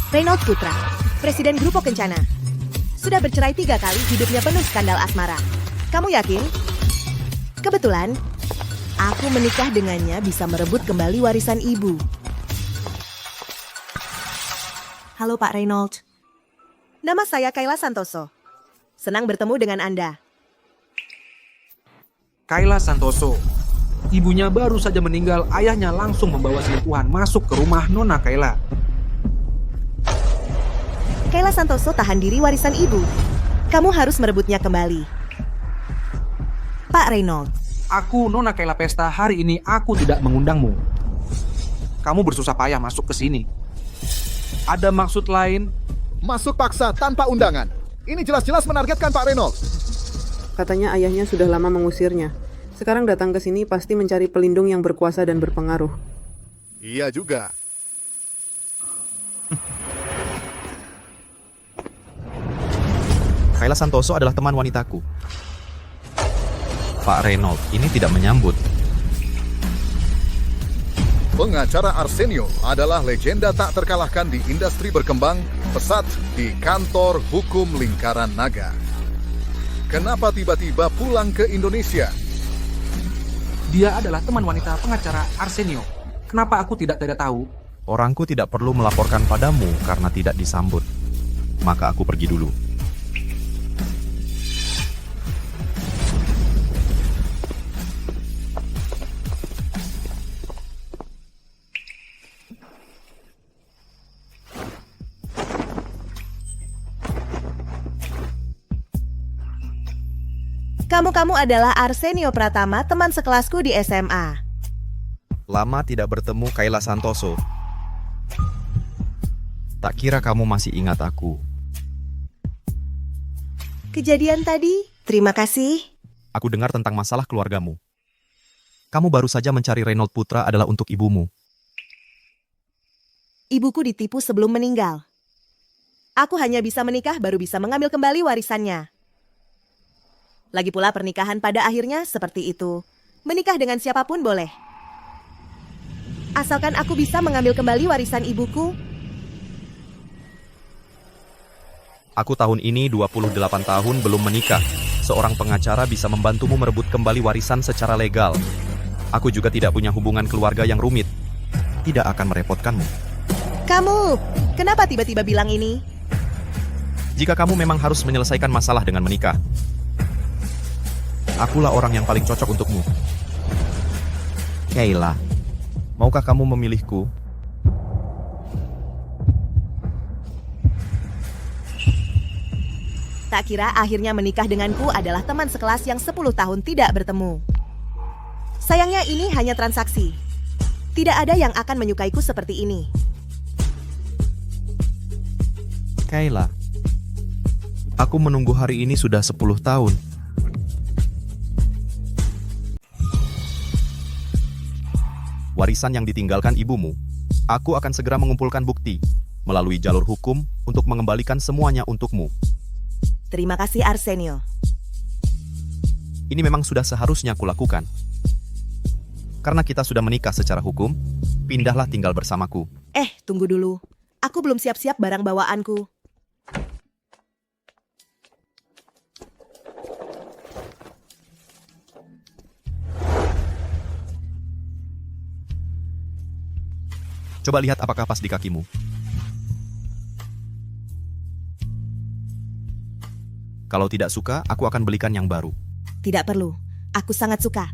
Reynold Putra, Presiden Grupo Kencana. Sudah bercerai 3 kali, hidupnya penuh skandal asmara. Kamu yakin? Kebetulan, aku menikah dengannya bisa merebut kembali warisan ibu. Halo Pak Reynold. Nama saya Kayla Santoso. Senang bertemu dengan Anda. Kayla Santoso. Ibunya baru saja meninggal, ayahnya langsung membawa selingkuhan masuk ke rumah Nona Kayla. Kayla Santoso tahan diri warisan ibu. Kamu harus merebutnya kembali. Pak Reynold. Aku Nona Kayla Pesta, hari ini aku tidak mengundangmu. Kamu bersusah payah masuk ke sini. Ada maksud lain? Masuk paksa tanpa undangan. Ini jelas-jelas menargetkan Pak Reynold. Katanya ayahnya sudah lama mengusirnya. Sekarang datang ke sini pasti mencari pelindung yang berkuasa dan berpengaruh. Iya juga. Kayla Santoso adalah teman wanitaku. Pak Reynold ini tidak menyambut. Pengacara Arsenio adalah legenda tak terkalahkan di industri berkembang pesat di kantor hukum lingkaran naga. Kenapa tiba-tiba pulang ke Indonesia? Dia adalah teman wanita pengacara Arsenio. Kenapa aku tidak tahu? Orangku tidak perlu melaporkan padamu karena tidak disambut. Maka aku pergi dulu. Kamu adalah Arsenio Pratama, teman sekelasku di SMA. Lama tidak bertemu Kayla Santoso. Tak kira kamu masih ingat aku. Kejadian tadi, terima kasih. Aku dengar tentang masalah keluargamu. Kamu baru saja mencari Reynold Putra adalah untuk ibumu. Ibuku ditipu sebelum meninggal. Aku hanya bisa menikah baru bisa mengambil kembali warisannya. Lagi pula pernikahan pada akhirnya seperti itu. Menikah dengan siapapun boleh. Asalkan aku bisa mengambil kembali warisan ibuku. Aku tahun ini 28 tahun belum menikah. Seorang pengacara bisa membantumu merebut kembali warisan secara legal. Aku juga tidak punya hubungan keluarga yang rumit. Tidak akan merepotkanmu. Kamu, kenapa tiba-tiba bilang ini? Jika kamu memang harus menyelesaikan masalah dengan menikah, akulah orang yang paling cocok untukmu. Kayla, maukah kamu memilihku? Tak kira akhirnya menikah denganku adalah teman sekelas yang 10 tahun tidak bertemu. Sayangnya ini hanya transaksi. Tidak ada yang akan menyukaiku seperti ini. Kayla, aku menunggu hari ini sudah 10 tahun. Warisan yang ditinggalkan ibumu, aku akan segera mengumpulkan bukti melalui jalur hukum untuk mengembalikan semuanya untukmu. Terima kasih Arsenio. Ini memang sudah seharusnya kulakukan. Karena kita sudah menikah secara hukum, pindahlah tinggal bersamaku. Tunggu dulu. Aku belum siap-siap barang bawaanku. Coba lihat apakah pas di kakimu. Kalau tidak suka, aku akan belikan yang baru. Tidak perlu. Aku sangat suka.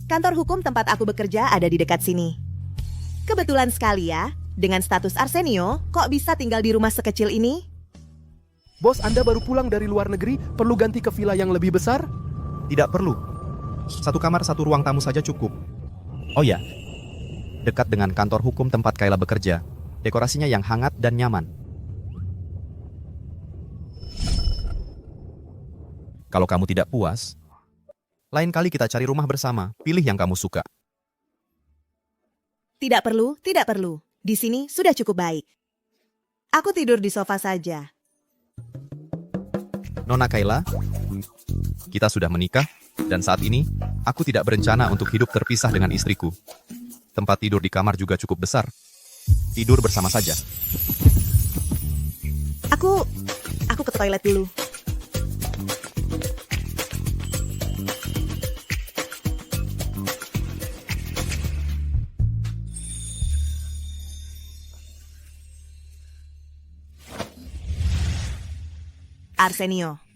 Kantor hukum tempat aku bekerja ada di dekat sini. Kebetulan sekali ya, dengan status Arsenio, kok bisa tinggal di rumah sekecil ini? Bos Anda baru pulang dari luar negeri, perlu ganti ke villa yang lebih besar? Tidak perlu. Satu kamar, satu ruang tamu saja cukup. Oh ya, dekat dengan kantor hukum tempat Kayla bekerja. Dekorasinya yang hangat dan nyaman. Kalau kamu tidak puas, lain kali kita cari rumah bersama. Pilih yang kamu suka. Tidak perlu, tidak perlu. Di sini sudah cukup baik. Aku tidur di sofa saja. Nona Kayla, kita sudah menikah, dan saat ini Aku tidak berencana untuk hidup terpisah dengan istriku. Tempat tidur di kamar juga cukup besar. Tidur bersama saja. Aku ke toilet dulu. Arsenio.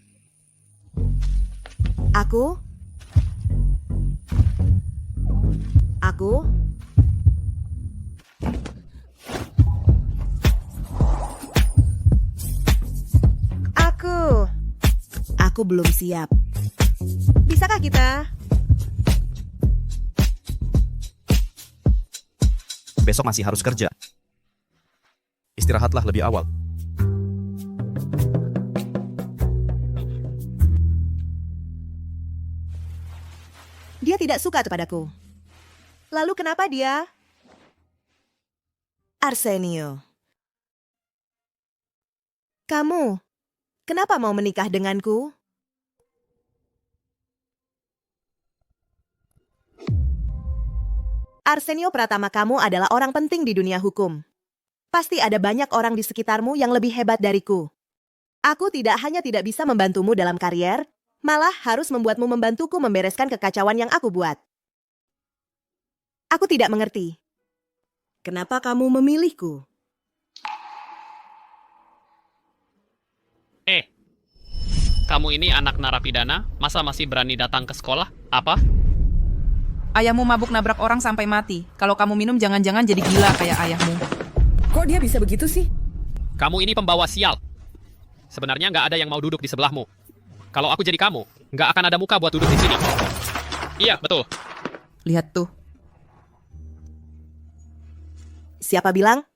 Aku belum siap. Bisakah kita? Besok masih harus kerja. Istirahatlah lebih awal. Dia tidak suka kepadaku. Lalu kenapa dia? Arsenio. Kamu, kenapa mau menikah denganku? Arsenio Pratama, kamu adalah orang penting di dunia hukum. Pasti ada banyak orang di sekitarmu yang lebih hebat dariku. Aku tidak hanya tidak bisa membantumu dalam karier, malah harus membuatmu membantuku membereskan kekacauan yang aku buat. Aku tidak mengerti. Kenapa kamu memilihku? Kamu ini anak narapidana, masa masih berani datang ke sekolah? Apa? Ayahmu mabuk nabrak orang sampai mati. Kalau kamu minum jangan-jangan jadi gila kayak ayahmu. Kok dia bisa begitu sih? Kamu ini pembawa sial. Sebenarnya nggak ada yang mau duduk di sebelahmu. Kalau aku jadi kamu, nggak akan ada muka buat duduk di sini. Iya, betul. Lihat tuh. Siapa bilang?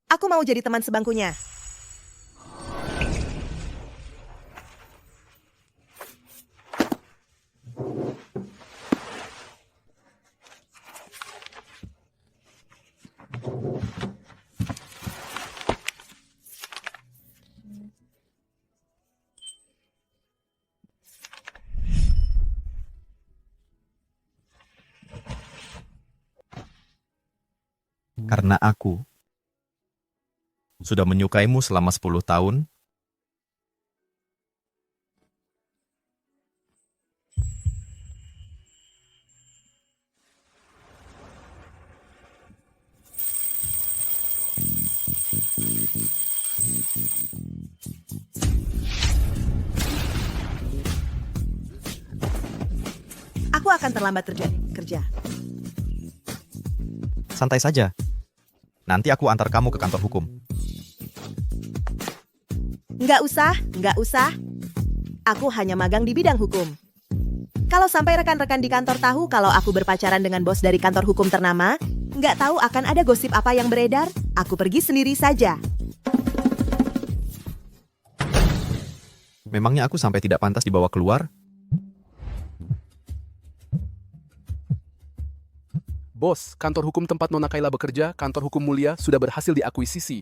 Aku mau jadi teman sebangkunya. Karena aku sudah menyukaimu selama 10 tahun, aku akan terlambat kerja. santai saja. Nanti aku antar kamu ke kantor hukum. Nggak usah. Aku hanya magang di bidang hukum. Kalau sampai rekan-rekan di kantor tahu kalau aku berpacaran dengan bos dari kantor hukum ternama, nggak tahu akan ada gosip apa yang beredar, aku pergi sendiri saja. Memangnya aku sampai tidak pantas dibawa keluar? Bos, kantor hukum tempat Nona Kayla bekerja, kantor hukum mulia, sudah berhasil diakuisisi.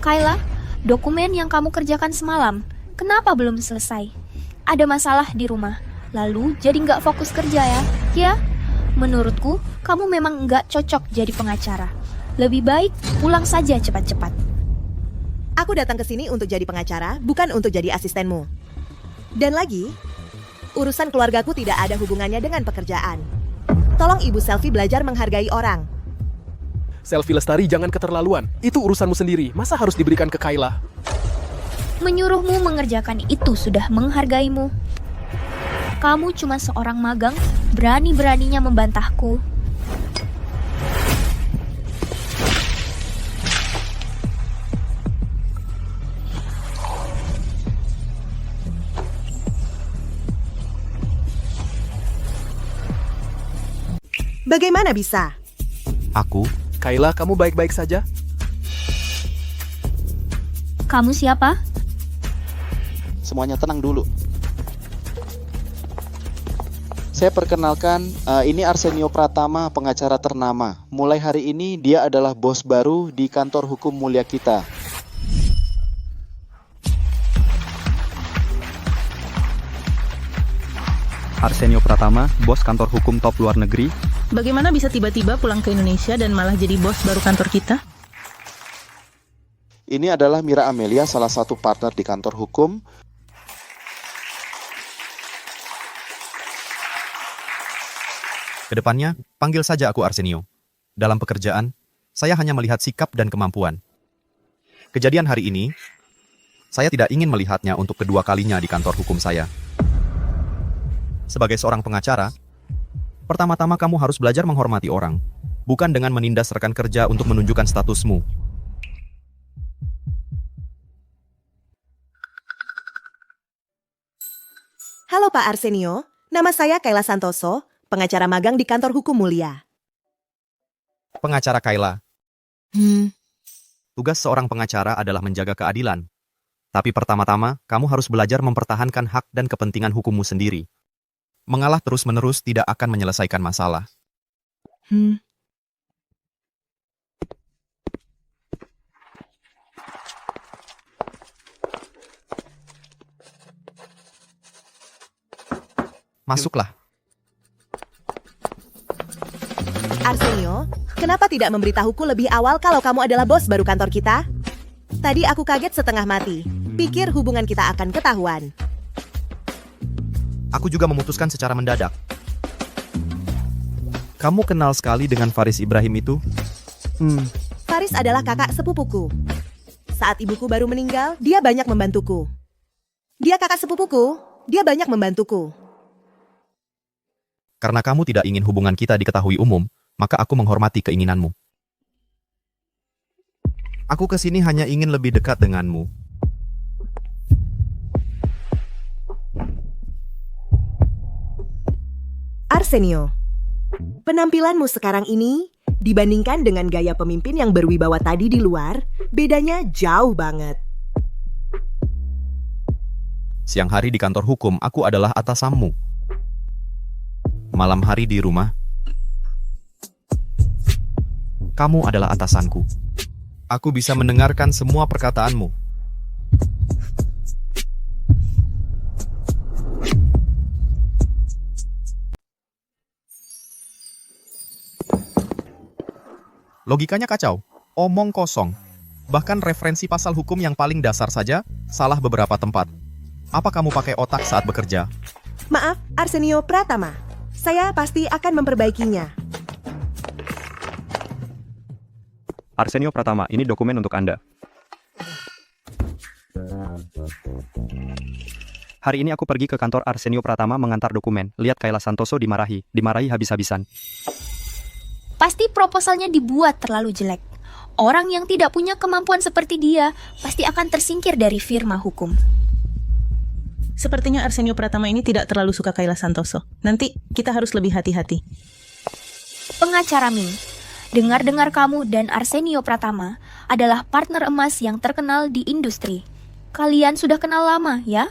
Kayla, dokumen yang kamu kerjakan semalam, kenapa belum selesai? Ada masalah di rumah, lalu jadi nggak fokus kerja ya? Ya, menurutku kamu memang nggak cocok jadi pengacara. Lebih baik pulang saja cepat-cepat. Aku datang ke sini untuk jadi pengacara, bukan untuk jadi asistenmu. Dan lagi, urusan keluargaku tidak ada hubungannya dengan pekerjaan. Tolong Ibu Selfie belajar menghargai orang. Selfie Lestari, jangan keterlaluan. Itu urusanmu sendiri, masa harus diberikan ke Kayla? Menyuruhmu mengerjakan itu sudah menghargaimu. Kamu cuma seorang magang, berani-beraninya membantahku. Bagaimana bisa? Aku? Kayla, kamu baik-baik saja? Kamu siapa? Semuanya tenang dulu. Saya perkenalkan, ini Arsenio Pratama, pengacara ternama. Mulai hari ini dia adalah bos baru di kantor hukum mulia kita. Arsenio Pratama, bos kantor hukum top luar negeri. Bagaimana bisa tiba-tiba pulang ke Indonesia dan malah jadi bos baru kantor kita? Ini adalah Mira Amelia, salah satu partner di kantor hukum. Kedepannya, panggil saja aku Arsenio. Dalam pekerjaan, saya hanya melihat sikap dan kemampuan. Kejadian hari ini, saya tidak ingin melihatnya untuk kedua kalinya di kantor hukum saya. Sebagai seorang pengacara, pertama-tama kamu harus belajar menghormati orang, bukan dengan menindas rekan kerja untuk menunjukkan statusmu. Halo Pak Arsenio, nama saya Kayla Santoso, pengacara magang di kantor hukum mulia. Pengacara Kayla. Tugas seorang pengacara adalah menjaga keadilan. Tapi pertama-tama, kamu harus belajar mempertahankan hak dan kepentingan hukummu sendiri. Mengalah terus-menerus tidak akan menyelesaikan masalah. Masuklah. Arsenio, kenapa tidak memberitahuku lebih awal kalau kamu adalah bos baru kantor kita? Tadi aku kaget setengah mati. Pikir hubungan kita akan ketahuan. Aku juga memutuskan secara mendadak. Kamu kenal sekali dengan Faris Ibrahim itu? Faris adalah kakak sepupuku. Saat ibuku baru meninggal, dia banyak membantuku. Dia kakak sepupuku, dia banyak membantuku. Karena kamu tidak ingin hubungan kita diketahui umum, maka aku menghormati keinginanmu. Aku kesini hanya ingin lebih dekat denganmu. Arsenio, penampilanmu sekarang ini dibandingkan dengan gaya pemimpin yang berwibawa tadi di luar, bedanya jauh banget. Siang hari di kantor hukum, aku adalah atasanmu. Malam hari di rumah, kamu adalah atasanku. Aku bisa mendengarkan semua perkataanmu. Logikanya kacau, omong kosong. Bahkan referensi pasal hukum yang paling dasar saja salah beberapa tempat. Apa kamu pakai otak saat bekerja? Maaf, Arsenio Pratama. Saya pasti akan memperbaikinya. Arsenio Pratama, ini dokumen untuk Anda. Hari ini aku pergi ke kantor Arsenio Pratama mengantar dokumen. Lihat Kayla Santoso dimarahi habis-habisan. Pasti proposalnya dibuat terlalu jelek. Orang yang tidak punya kemampuan seperti dia pasti akan tersingkir dari firma hukum. Sepertinya Arsenio Pratama ini tidak terlalu suka Kayla Santoso. Nanti kita harus lebih hati-hati. Pengacara Ming, dengar-dengar kamu dan Arsenio Pratama adalah partner emas yang terkenal di industri. Kalian sudah kenal lama, ya?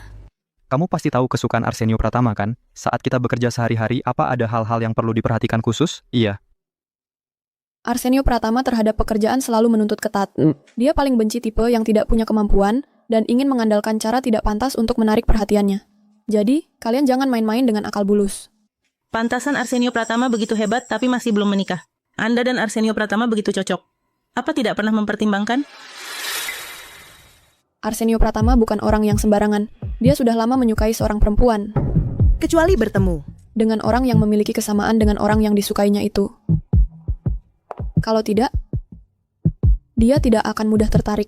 Kamu pasti tahu kesukaan Arsenio Pratama kan? Saat kita bekerja sehari-hari, apa ada hal-hal yang perlu diperhatikan khusus? Iya. Arsenio Pratama terhadap pekerjaan selalu menuntut ketat. Dia paling benci tipe yang tidak punya kemampuan dan ingin mengandalkan cara tidak pantas untuk menarik perhatiannya. Jadi, kalian jangan main-main dengan akal bulus. Pantasan Arsenio Pratama begitu hebat tapi masih belum menikah. Anda dan Arsenio Pratama begitu cocok. Apa tidak pernah mempertimbangkan? Arsenio Pratama bukan orang yang sembarangan. Dia sudah lama menyukai seorang perempuan. Kecuali bertemu dengan orang yang memiliki kesamaan dengan orang yang disukainya itu. Kalau tidak, dia tidak akan mudah tertarik.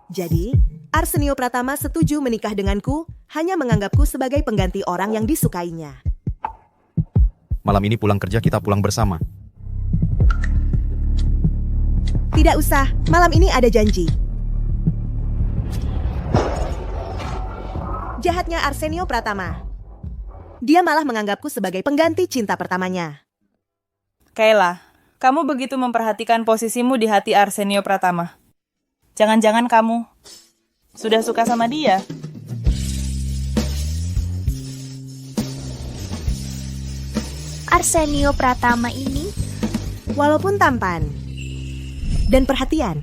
Jadi, Arsenio Pratama setuju menikah denganku, hanya menganggapku sebagai pengganti orang yang disukainya. Malam ini pulang kerja kita pulang bersama. Tidak usah, malam ini ada janji. Jahatnya Arsenio Pratama. Dia malah menganggapku sebagai pengganti cinta pertamanya. Kayla, kamu begitu memperhatikan posisimu di hati Arsenio Pratama. Jangan-jangan kamu sudah suka sama dia? Arsenio Pratama ini, walaupun tampan dan perhatian,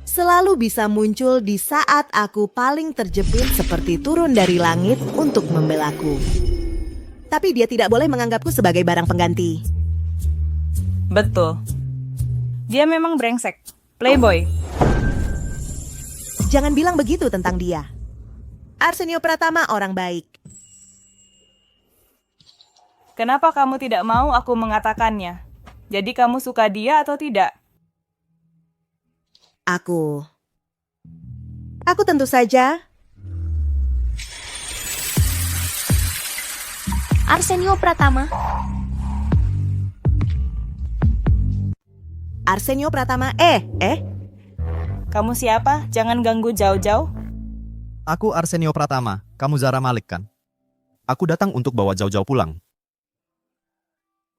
selalu bisa muncul di saat aku paling terjepit seperti turun dari langit untuk membelaku. Tapi dia tidak boleh menganggapku sebagai barang pengganti. Betul. Dia memang brengsek. Playboy. Jangan bilang begitu tentang dia. Arsenio Pratama orang baik. Kenapa kamu tidak mau aku mengatakannya? Jadi kamu suka dia atau tidak? Aku tentu saja. Arsenio Pratama. Arsenio Pratama, Kamu siapa? Jangan ganggu jauh-jauh. Aku Arsenio Pratama, kamu Zara Malik kan? Aku datang untuk bawa jauh-jauh pulang.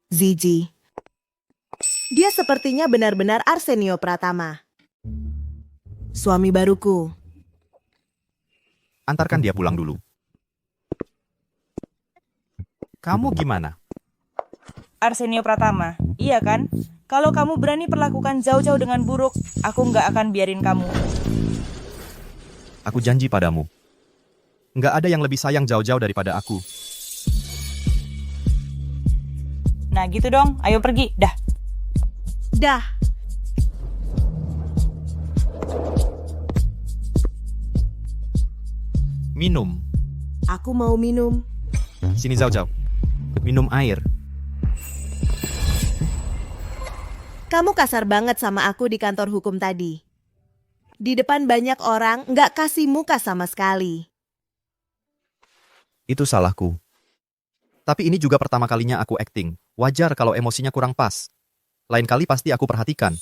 Zizi. Dia sepertinya benar-benar Arsenio Pratama. Suami baruku. Antarkan dia pulang dulu. Kamu gimana? Arsenio Pratama, iya kan? Kalau kamu berani perlakukan jauh-jauh dengan buruk, aku nggak akan biarin kamu. Aku janji padamu. Nggak ada yang lebih sayang jauh-jauh daripada aku. Nah gitu dong, ayo pergi, dah. Dah. Minum. Aku mau minum. Sini jauh-jauh. Minum air. Kamu kasar banget sama aku di kantor hukum tadi. Di depan banyak orang nggak kasih muka sama sekali. Itu salahku. Tapi ini juga pertama kalinya aku acting. Wajar kalau emosinya kurang pas. Lain kali pasti aku perhatikan.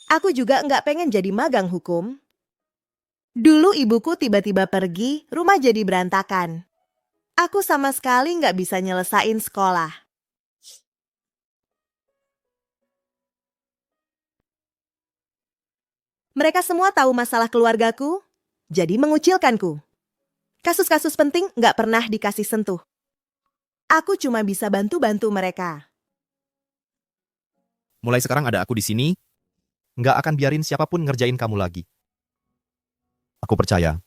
Aku juga nggak pengen jadi magang hukum. Dulu ibuku tiba-tiba pergi, rumah jadi berantakan. Aku sama sekali nggak bisa nyelesain sekolah. Mereka semua tahu masalah keluargaku, jadi mengucilkanku. Kasus-kasus penting nggak pernah dikasih sentuh. Aku cuma bisa bantu-bantu mereka. Mulai sekarang ada aku di sini, nggak akan biarin siapapun ngerjain kamu lagi. Aku percaya,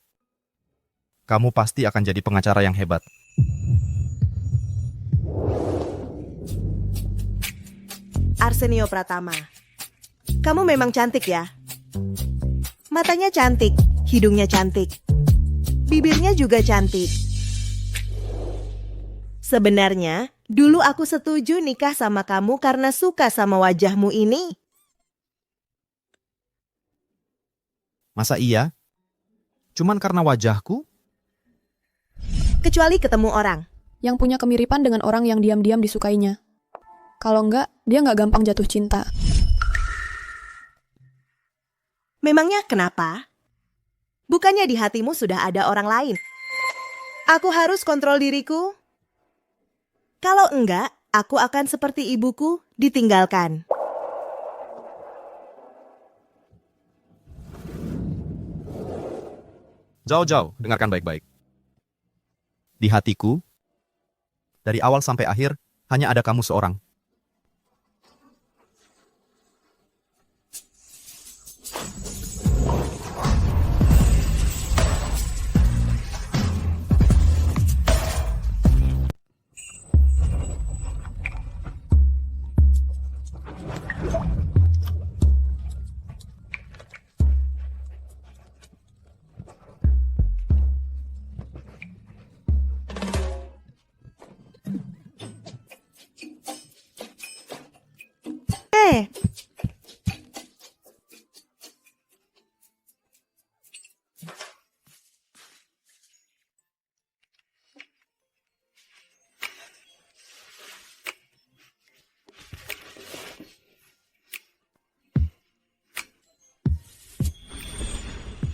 kamu pasti akan jadi pengacara yang hebat. Arsenio Pratama, kamu memang cantik ya. Matanya cantik, hidungnya cantik, bibirnya juga cantik. Sebenarnya, dulu aku setuju nikah sama kamu karena suka sama wajahmu ini. Masa iya? Cuman karena wajahku? Kecuali ketemu orang yang punya kemiripan dengan orang yang diam-diam disukainya. Kalau enggak, dia nggak gampang jatuh cinta. Memangnya kenapa? Bukannya di hatimu sudah ada orang lain? Aku harus kontrol diriku? Kalau enggak, aku akan seperti ibuku, ditinggalkan. Jauh-jauh, dengarkan baik-baik. Di hatiku, dari awal sampai akhir, hanya ada kamu seorang.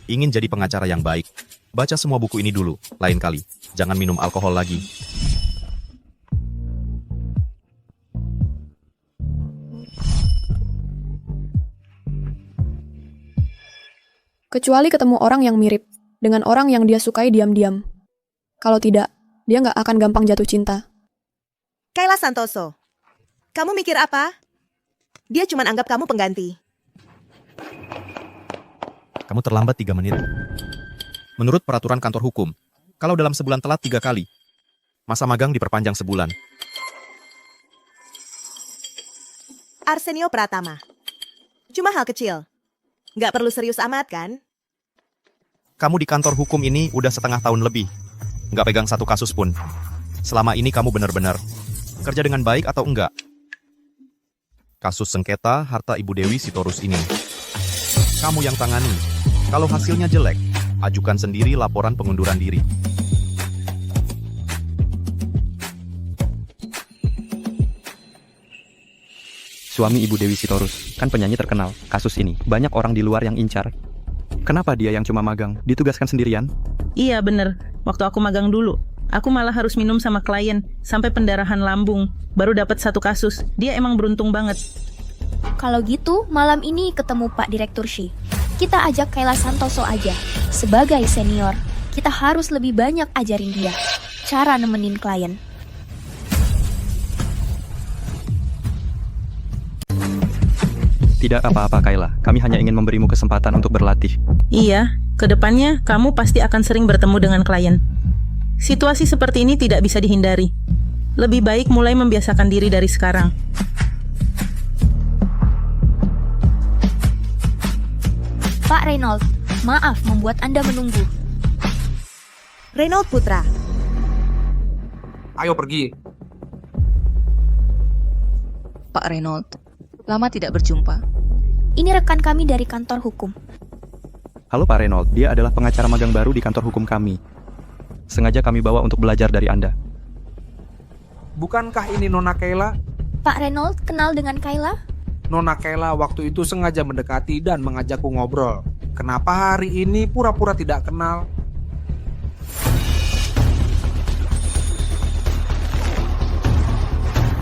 Ingin jadi pengacara yang baik, baca semua buku ini dulu, lain kali. Jangan minum alkohol lagi. Kecuali ketemu orang yang mirip, dengan orang yang dia sukai diam-diam. Kalau tidak, dia nggak akan gampang jatuh cinta. Kayla Santoso, kamu mikir apa? Dia cuma anggap kamu pengganti. Kamu terlambat 3 menit. Menurut peraturan kantor hukum, kalau dalam sebulan telat 3 kali, masa magang diperpanjang sebulan. Arsenio Pratama. Cuma hal kecil. Nggak perlu serius amat, kan? Kamu di kantor hukum ini udah setengah tahun lebih. Nggak pegang satu kasus pun. Selama ini kamu benar-benar kerja dengan baik atau enggak? Kasus sengketa harta Ibu Dewi Sitorus ini, kamu yang tangani. Kalau hasilnya jelek, ajukan sendiri laporan pengunduran diri. Suami Ibu Dewi Sitorus, kan penyanyi terkenal. Kasus ini, banyak orang di luar yang incar. Kenapa dia yang cuma magang, ditugaskan sendirian? Iya bener, waktu aku magang dulu, aku malah harus minum sama klien, sampai pendarahan lambung, baru dapat 1 kasus. Dia emang beruntung banget. Kalau gitu, malam ini ketemu Pak Direktur Shi. Kita ajak Kayla Santoso aja. Sebagai senior, kita harus lebih banyak ajarin dia cara nemenin klien. Tidak apa-apa Kayla, kami hanya ingin memberimu kesempatan untuk berlatih. Iya, kedepannya kamu pasti akan sering bertemu dengan klien. Situasi seperti ini tidak bisa dihindari. Lebih baik mulai membiasakan diri dari sekarang. Pak Reynold, maaf membuat Anda menunggu. Reynold Putra. Ayo pergi. Pak Reynold, lama tidak berjumpa. Ini rekan kami dari kantor hukum. Halo Pak Reynold, dia adalah pengacara magang baru di kantor hukum kami. Sengaja kami bawa untuk belajar dari Anda. Bukankah ini Nona Kayla? Pak Reynold kenal dengan Kayla? Nona Kayla waktu itu sengaja mendekati dan mengajakku ngobrol. Kenapa hari ini pura-pura tidak kenal?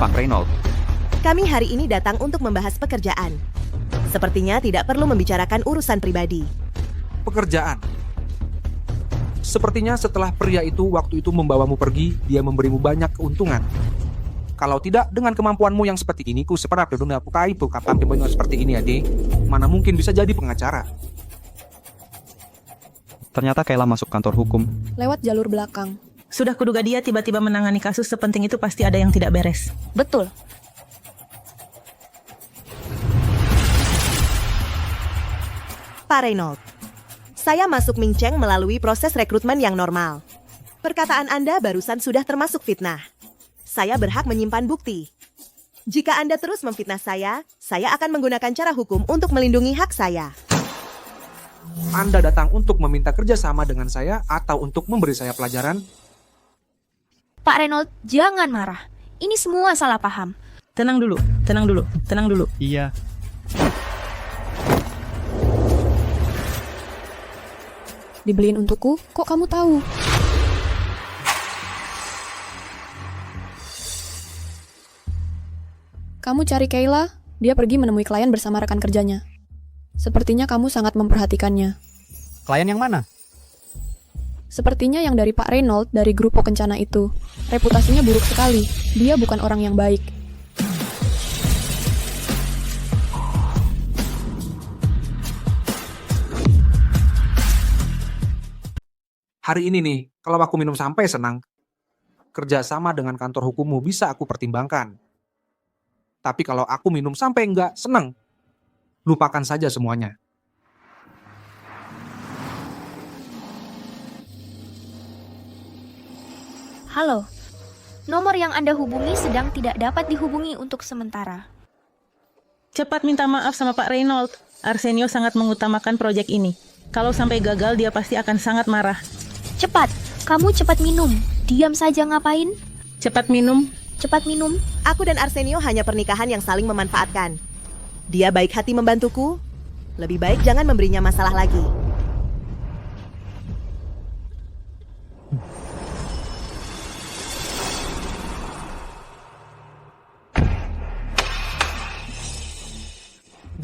Pak Reynold. Kami hari ini datang untuk membahas pekerjaan. Sepertinya tidak perlu membicarakan urusan pribadi. Pekerjaan. Sepertinya setelah pria itu waktu itu membawamu pergi, dia memberimu banyak keuntungan. Kalau tidak, dengan kemampuanmu yang seperti ini, ku separap dunia aku itu kapan kebanyakan seperti ini, Ade. Mana mungkin bisa jadi pengacara? Ternyata Kayla masuk kantor hukum. Lewat jalur belakang. Sudah kuduga dia tiba-tiba menangani kasus sepenting itu, pasti ada yang tidak beres. Betul. Pak Reynold, saya masuk Mingcheng melalui proses rekrutmen yang normal. Perkataan Anda barusan sudah termasuk fitnah. Saya berhak menyimpan bukti. Jika Anda terus memfitnah saya akan menggunakan cara hukum untuk melindungi hak saya. Anda datang untuk meminta kerjasama dengan saya atau untuk memberi saya pelajaran? Pak Reynold, jangan marah. Ini semua salah paham. Tenang dulu, tenang dulu, tenang dulu. Iya. Dibeliin untukku, kok kamu tahu? Kamu cari Kayla, dia pergi menemui klien bersama rekan kerjanya. Sepertinya kamu sangat memperhatikannya. Klien yang mana? Sepertinya yang dari Pak Reynold dari Grupo Kencana itu. Reputasinya buruk sekali. Dia bukan orang yang baik. Hari ini nih, kalau aku minum sampai senang, kerjasama dengan kantor hukummu bisa aku pertimbangkan. Tapi kalau aku minum sampai enggak senang, lupakan saja semuanya. Halo, nomor yang Anda hubungi sedang tidak dapat dihubungi untuk sementara. Cepat minta maaf sama Pak Reynold. Arsenio sangat mengutamakan proyek ini. Kalau sampai gagal, dia pasti akan sangat marah. Cepat, kamu cepat minum. Diam saja ngapain? Cepat minum. Cepat minum. Aku dan Arsenio hanya pernikahan yang saling memanfaatkan. Dia baik hati membantuku. Lebih baik jangan memberinya masalah lagi.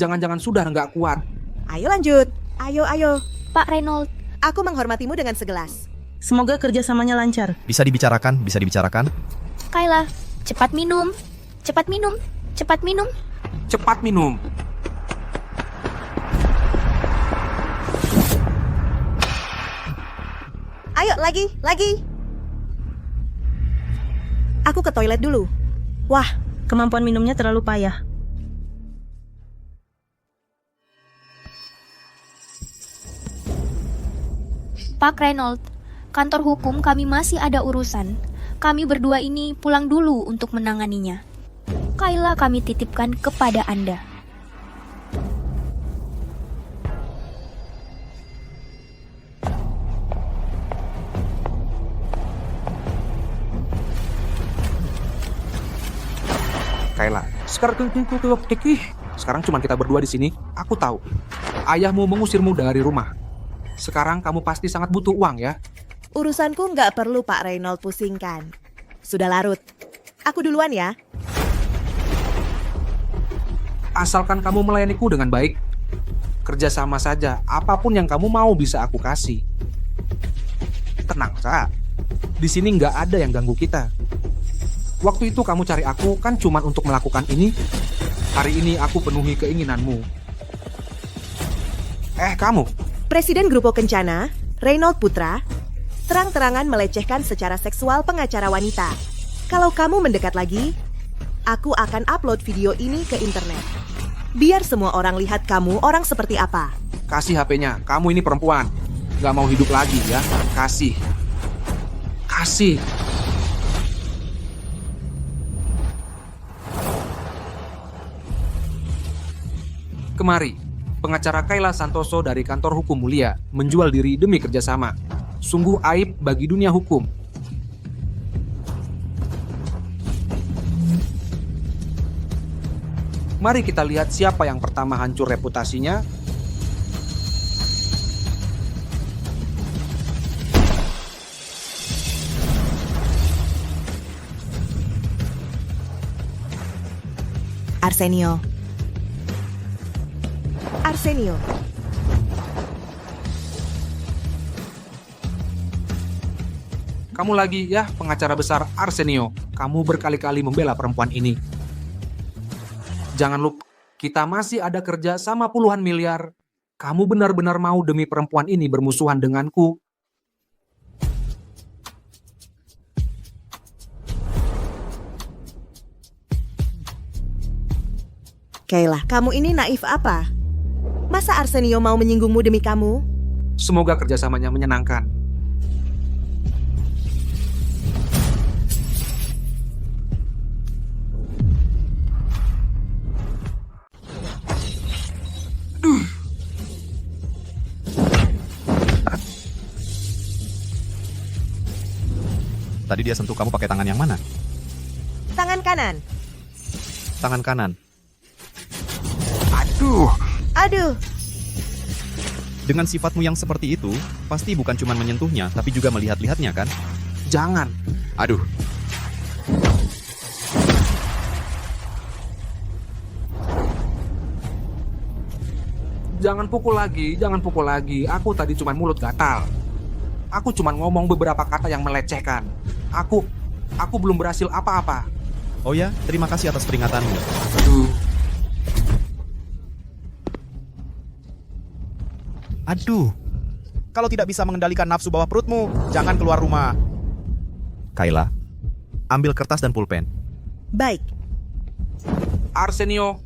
Jangan-jangan sudah nggak kuat. Ayo lanjut. Ayo. Pak Reynold. Aku menghormatimu dengan segelas. Semoga kerjasamanya lancar. Bisa dibicarakan, bisa dibicarakan. Kayla, Cepat minum. Cepat minum. Cepat minum. Cepat minum. Ayo, lagi. Aku ke toilet dulu. Wah, kemampuan minumnya terlalu payah. Pak Reynolds, kantor hukum kami masih ada urusan. Kami berdua ini pulang dulu untuk menanganinya. Kayla kami titipkan kepada Anda. Kayla, sekarang cuma kita berdua di sini. Aku tahu. Ayahmu mengusirmu dari rumah. Sekarang kamu pasti sangat butuh uang ya. Urusanku nggak perlu Pak Reynolds pusingkan. Sudah larut. Aku duluan ya. Asalkan kamu melayaniku dengan baik. Kerjasama saja. Apapun yang kamu mau bisa aku kasih. Tenang, Sa. Di sini nggak ada yang ganggu kita. Waktu itu kamu cari aku kan cuma untuk melakukan ini. Hari ini aku penuhi keinginanmu. Kamu. Presiden Grupo Kencana, Reynolds Putra, terang-terangan melecehkan secara seksual pengacara wanita. Kalau kamu mendekat lagi, aku akan upload video ini ke internet. Biar semua orang lihat kamu orang seperti apa. Kasih HP-nya, kamu ini perempuan. Gak mau hidup lagi ya, kasih. Kasih. Kemari, pengacara Kayla Santoso dari kantor hukum mulia menjual diri demi kerjasama. Sungguh aib bagi dunia hukum. Mari kita lihat siapa yang pertama hancur reputasinya. Arsenio. Kamu lagi ya, pengacara besar Arsenio. Kamu berkali-kali membela perempuan ini. Jangan lupa, kita masih ada kerja sama puluhan miliar. Kamu benar-benar mau demi perempuan ini bermusuhan denganku? Kayla, kamu ini naif apa? Masa Arsenio mau menyinggungmu demi kamu? Semoga kerjasamanya menyenangkan. Tadi dia sentuh kamu pakai tangan yang mana? Tangan kanan. Tangan kanan. Aduh. Dengan sifatmu yang seperti itu, pasti bukan cuma menyentuhnya, tapi juga melihat-lihatnya kan? Jangan. Aduh. Jangan pukul lagi. Aku tadi cuma mulut gatal. Aku cuma ngomong beberapa kata yang melecehkan. Aku belum berhasil apa-apa. Oh ya, terima kasih atas peringatanmu. Aduh. Kalau tidak bisa mengendalikan nafsu bawah perutmu, jangan keluar rumah. Kayla, ambil kertas dan pulpen. Baik. Arsenio,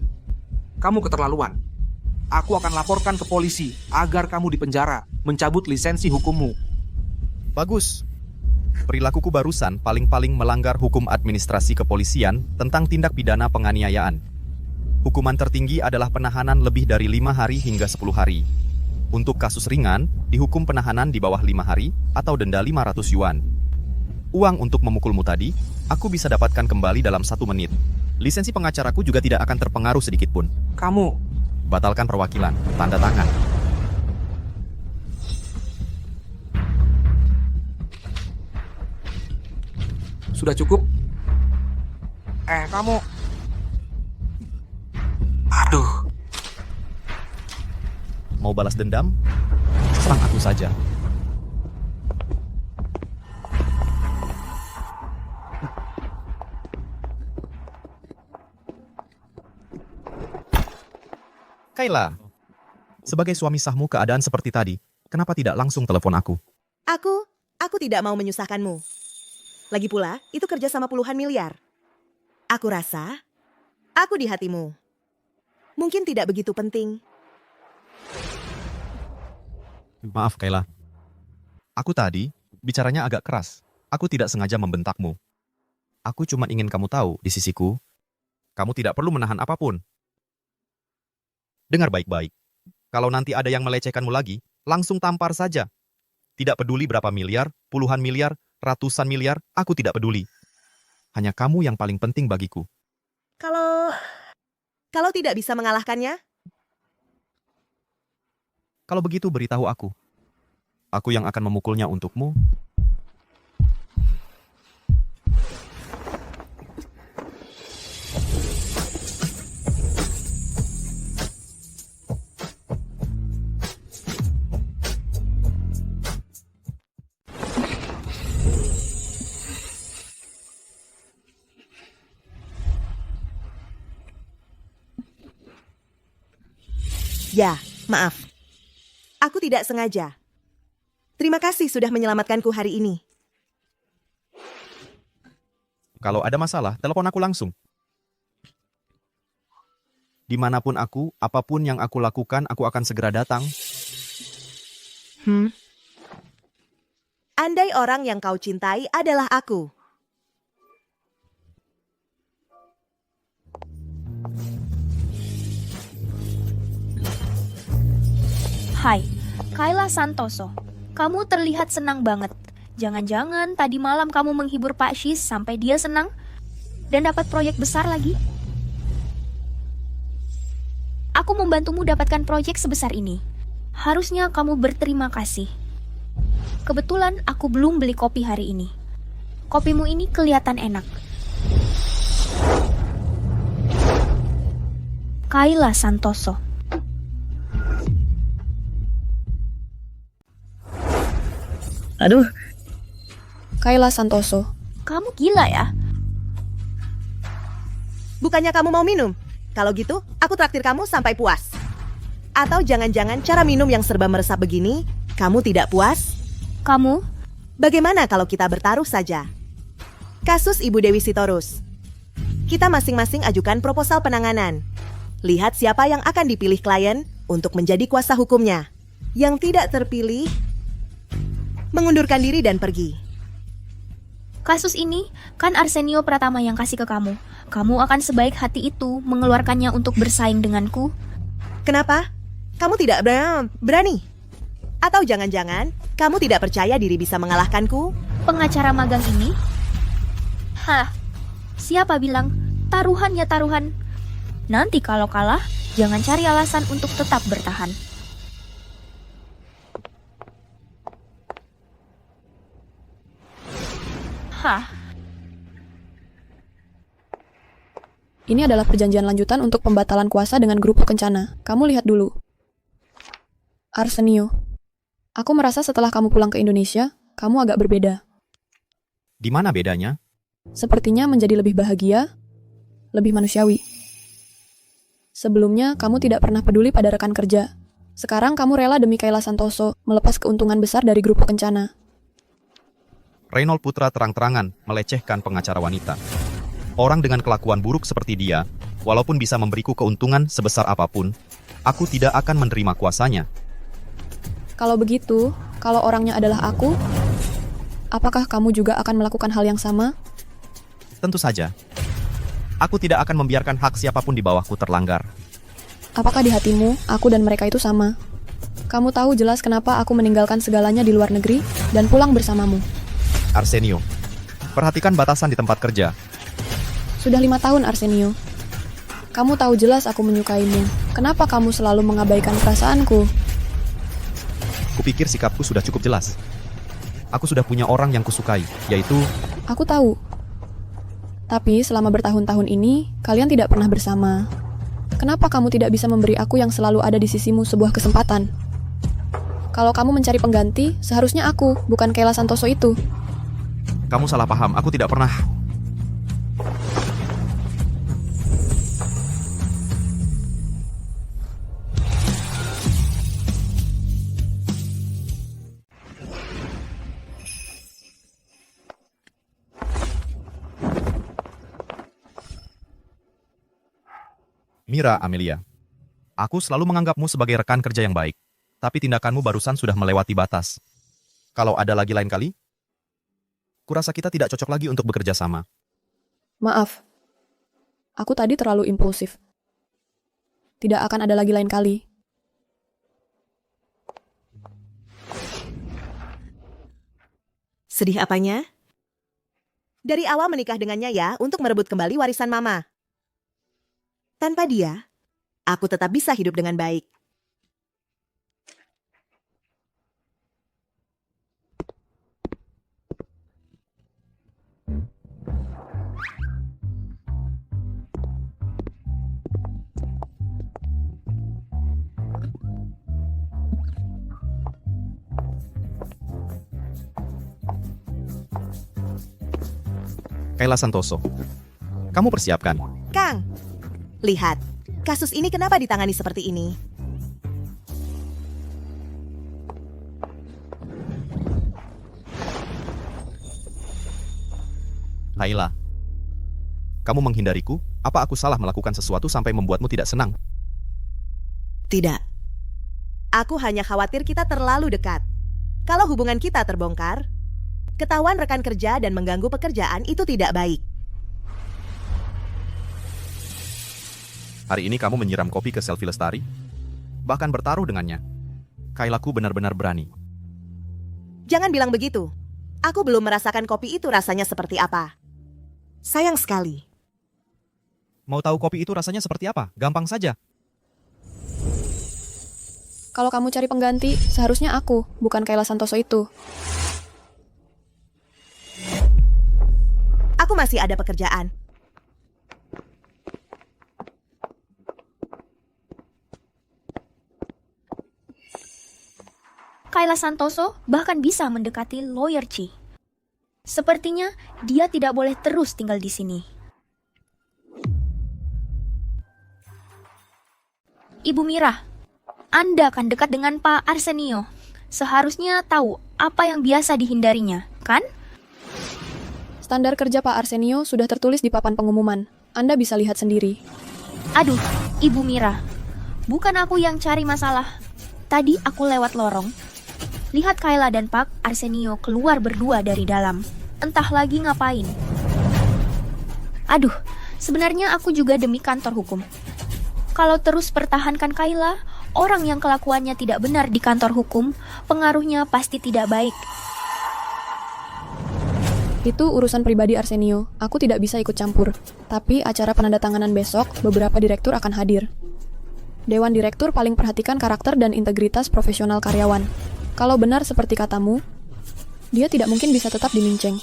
kamu keterlaluan. Aku akan laporkan ke polisi agar kamu dipenjara, mencabut lisensi hukummu. Bagus. Perilakuku barusan paling-paling melanggar hukum administrasi kepolisian tentang tindak pidana penganiayaan. Hukuman tertinggi adalah penahanan lebih dari 5 hari hingga 10 hari. Untuk kasus ringan, dihukum penahanan di bawah 5 hari atau denda 500 yuan. Uang untuk memukulmu tadi, aku bisa dapatkan kembali dalam 1 menit. Lisensi pengacaraku juga tidak akan terpengaruh sedikit pun. Kamu batalkan perwakilan, tanda tangan. Sudah cukup? Kamu. Aduh. Mau balas dendam? Serang aku saja. Kayla, sebagai suami sahmu keadaan seperti tadi, kenapa tidak langsung telepon aku? Aku tidak mau menyusahkanmu. Lagi pula, itu kerja sama puluhan miliar. Aku rasa, aku di hatimu. Mungkin tidak begitu penting. Maaf, Kayla. Aku tadi bicaranya agak keras. Aku tidak sengaja membentakmu. Aku cuma ingin kamu tahu, di sisiku, kamu tidak perlu menahan apapun. Dengar baik-baik. Kalau nanti ada yang melecehkanmu lagi, langsung tampar saja. Tidak peduli berapa miliar, puluhan miliar, ratusan miliar, aku tidak peduli. Hanya kamu yang paling penting bagiku. Kalau tidak bisa mengalahkannya, Kalau begitu beritahu aku. Aku yang akan memukulnya untukmu. ya, maaf. Aku tidak sengaja. Terima kasih sudah menyelamatkanku hari ini. Kalau ada masalah, telepon aku langsung. Dimanapun aku, apapun yang aku lakukan, aku akan segera datang. Andai orang yang kau cintai adalah aku. Hai, Kayla Santoso. Kamu terlihat senang banget. Jangan-jangan tadi malam kamu menghibur Pak Shis sampai dia senang dan dapat proyek besar lagi? Aku membantumu dapatkan proyek sebesar ini. Harusnya kamu berterima kasih. Kebetulan aku belum beli kopi hari ini. Kopimu ini kelihatan enak. Kayla Santoso. Aduh. Kayla Santoso. Kamu gila ya? Bukannya kamu mau minum? Kalau gitu, aku traktir kamu sampai puas. Atau jangan-jangan cara minum yang serba meresap begini, kamu tidak puas? Kamu? Bagaimana kalau kita bertaruh saja? Kasus Ibu Dewi Sitorus. Kita masing-masing ajukan proposal penanganan. Lihat siapa yang akan dipilih klien untuk menjadi kuasa hukumnya. Yang tidak terpilih, mengundurkan diri dan pergi. Kasus ini kan Arsenio Pratama yang kasih ke kamu. Kamu akan sebaik hati itu mengeluarkannya untuk bersaing denganku. Kenapa? Kamu tidak berani? Atau jangan-jangan kamu tidak percaya diri bisa mengalahkanku? Pengacara magang ini? Hah, siapa bilang? Taruhan ya taruhan. Nanti kalau kalah, jangan cari alasan untuk tetap bertahan. Hah. Ini adalah perjanjian lanjutan untuk pembatalan kuasa dengan grup Kencana. Kamu lihat dulu. Arsenio, aku merasa setelah kamu pulang ke Indonesia, kamu agak berbeda. Di mana bedanya? Sepertinya menjadi lebih bahagia, lebih manusiawi. Sebelumnya, kamu tidak pernah peduli pada rekan kerja. Sekarang kamu rela demi Kayla Santoso melepas keuntungan besar dari grup Kencana. Reynold Putra terang-terangan melecehkan pengacara wanita. Orang dengan kelakuan buruk seperti dia, walaupun bisa memberiku keuntungan sebesar apapun, aku tidak akan menerima kuasanya. Kalau begitu, kalau orangnya adalah aku, apakah kamu juga akan melakukan hal yang sama? Tentu saja. Aku tidak akan membiarkan hak siapapun di bawahku terlanggar. Apakah di hatimu, aku dan mereka itu sama? Kamu tahu jelas kenapa aku meninggalkan segalanya di luar negeri dan pulang bersamamu. Arsenio, perhatikan batasan di tempat kerja. Sudah 5 tahun, Arsenio. Kamu tahu jelas aku menyukaimu. Kenapa kamu selalu mengabaikan perasaanku? Kupikir sikapku sudah cukup jelas. Aku sudah punya orang yang kusukai, yaitu... Aku tahu. Tapi selama bertahun-tahun ini, kalian tidak pernah bersama. Kenapa kamu tidak bisa memberi aku yang selalu ada di sisimu sebuah kesempatan? Kalau kamu mencari pengganti, seharusnya aku, bukan Kayla Santoso itu. Kamu salah paham, aku tidak pernah... Mira Amelia, aku selalu menganggapmu sebagai rekan kerja yang baik, tapi tindakanmu barusan sudah melewati batas. Kalau ada lagi lain kali, kurasa kita tidak cocok lagi untuk bekerja sama. Maaf, aku tadi terlalu impulsif. Tidak akan ada lagi lain kali. Sedih apanya? Dari awal menikah dengannya ya untuk merebut kembali warisan mama. Tanpa dia, aku tetap bisa hidup dengan baik. Kayla Santoso, kamu persiapkan. Kang, lihat, kasus ini kenapa ditangani seperti ini? Kayla, kamu menghindariku? Apa aku salah melakukan sesuatu sampai membuatmu tidak senang? Tidak. Aku hanya khawatir kita terlalu dekat. Kalau hubungan kita terbongkar, ketahuan rekan kerja dan mengganggu pekerjaan itu tidak baik. Hari ini kamu menyiram kopi ke Selvi Lestari? Bahkan bertaruh dengannya. Kaylaku benar-benar berani. Jangan bilang begitu. Aku belum merasakan kopi itu rasanya seperti apa. Sayang sekali. Mau tahu kopi itu rasanya seperti apa? Gampang saja. Kalau kamu cari pengganti, seharusnya aku, bukan Kayla Santoso itu. Aku masih ada pekerjaan. Kayla Santoso bahkan bisa mendekati lawyer Chi. Sepertinya dia tidak boleh terus tinggal di sini. Ibu Mira, Anda akan dekat dengan Pak Arsenio. Seharusnya tahu apa yang biasa dihindarinya, kan? Standar kerja Pak Arsenio sudah tertulis di papan pengumuman. Anda bisa lihat sendiri. Aduh, Ibu Mira. Bukan aku yang cari masalah. Tadi aku lewat lorong. Lihat Kayla dan Pak Arsenio keluar berdua dari dalam. Entah lagi ngapain. Aduh, sebenarnya aku juga demi kantor hukum. Kalau terus pertahankan Kayla, orang yang kelakuannya tidak benar di kantor hukum, pengaruhnya pasti tidak baik. Itu urusan pribadi Arsenio, aku tidak bisa ikut campur. Tapi acara penandatanganan besok, beberapa direktur akan hadir. Dewan direktur paling perhatikan karakter dan integritas profesional karyawan. Kalau benar seperti katamu, dia tidak mungkin bisa tetap diminceng.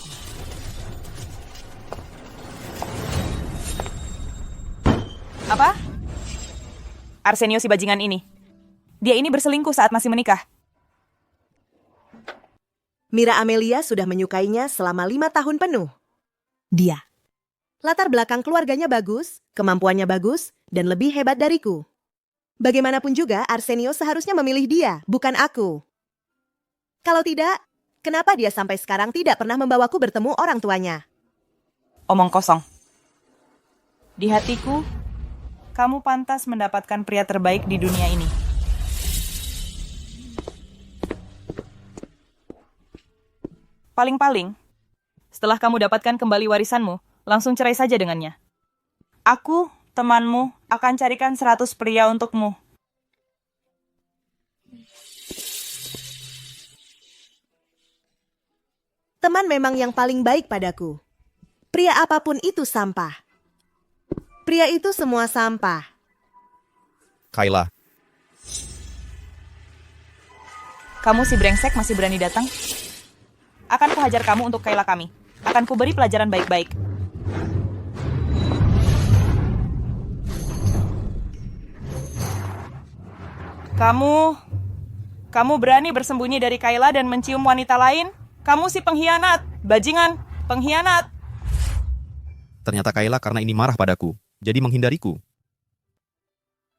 Apa? Arsenio si bajingan ini. Dia ini berselingkuh saat masih menikah. Mira Amelia sudah menyukainya selama 5 tahun penuh. Dia. Latar belakang keluarganya bagus, kemampuannya bagus, dan lebih hebat dariku. Bagaimanapun juga, Arsenio seharusnya memilih dia, bukan aku. Kalau tidak, kenapa dia sampai sekarang tidak pernah membawaku bertemu orang tuanya? Omong kosong. Di hatiku, kamu pantas mendapatkan pria terbaik di dunia ini. Paling-paling, setelah kamu dapatkan kembali warisanmu, langsung cerai saja dengannya. Aku, temanmu, akan carikan 100 pria untukmu. Teman memang yang paling baik padaku. Pria apapun itu sampah. Pria itu semua sampah. Kayla, Kamu si brengsek masih berani datang? Akan kuhajar kamu untuk Kayla kami. Akan kuberi pelajaran baik-baik. Kamu berani bersembunyi dari Kayla dan mencium wanita lain? Kamu si pengkhianat, bajingan, pengkhianat. ternyata Kayla karena ini marah padaku, jadi menghindariku.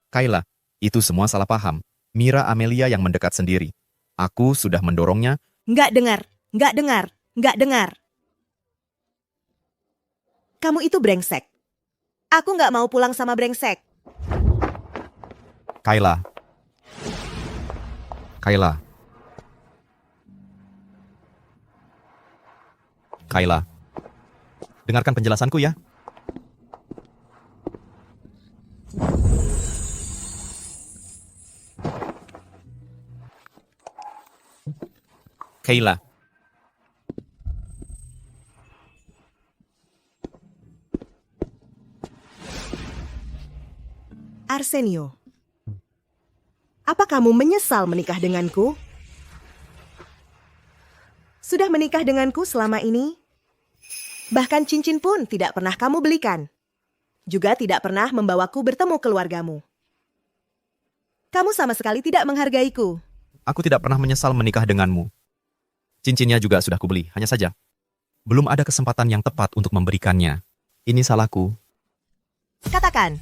Kayla, itu semua salah paham. Mira Amelia yang mendekat sendiri. Aku sudah mendorongnya. Nggak dengar. Kamu itu brengsek. Aku nggak mau pulang sama brengsek. Kayla. Kayla. Kayla. Dengarkan penjelasanku ya. Kayla. Arsenio, apa kamu menyesal menikah denganku? Sudah menikah denganku selama ini? Bahkan cincin pun tidak pernah kamu belikan. Juga tidak pernah membawaku bertemu keluargamu. Kamu sama sekali tidak menghargaiku. Aku tidak pernah menyesal menikah denganmu. Cincinnya juga sudah kubeli, hanya saja belum ada kesempatan yang tepat untuk memberikannya. Ini salahku. Katakan,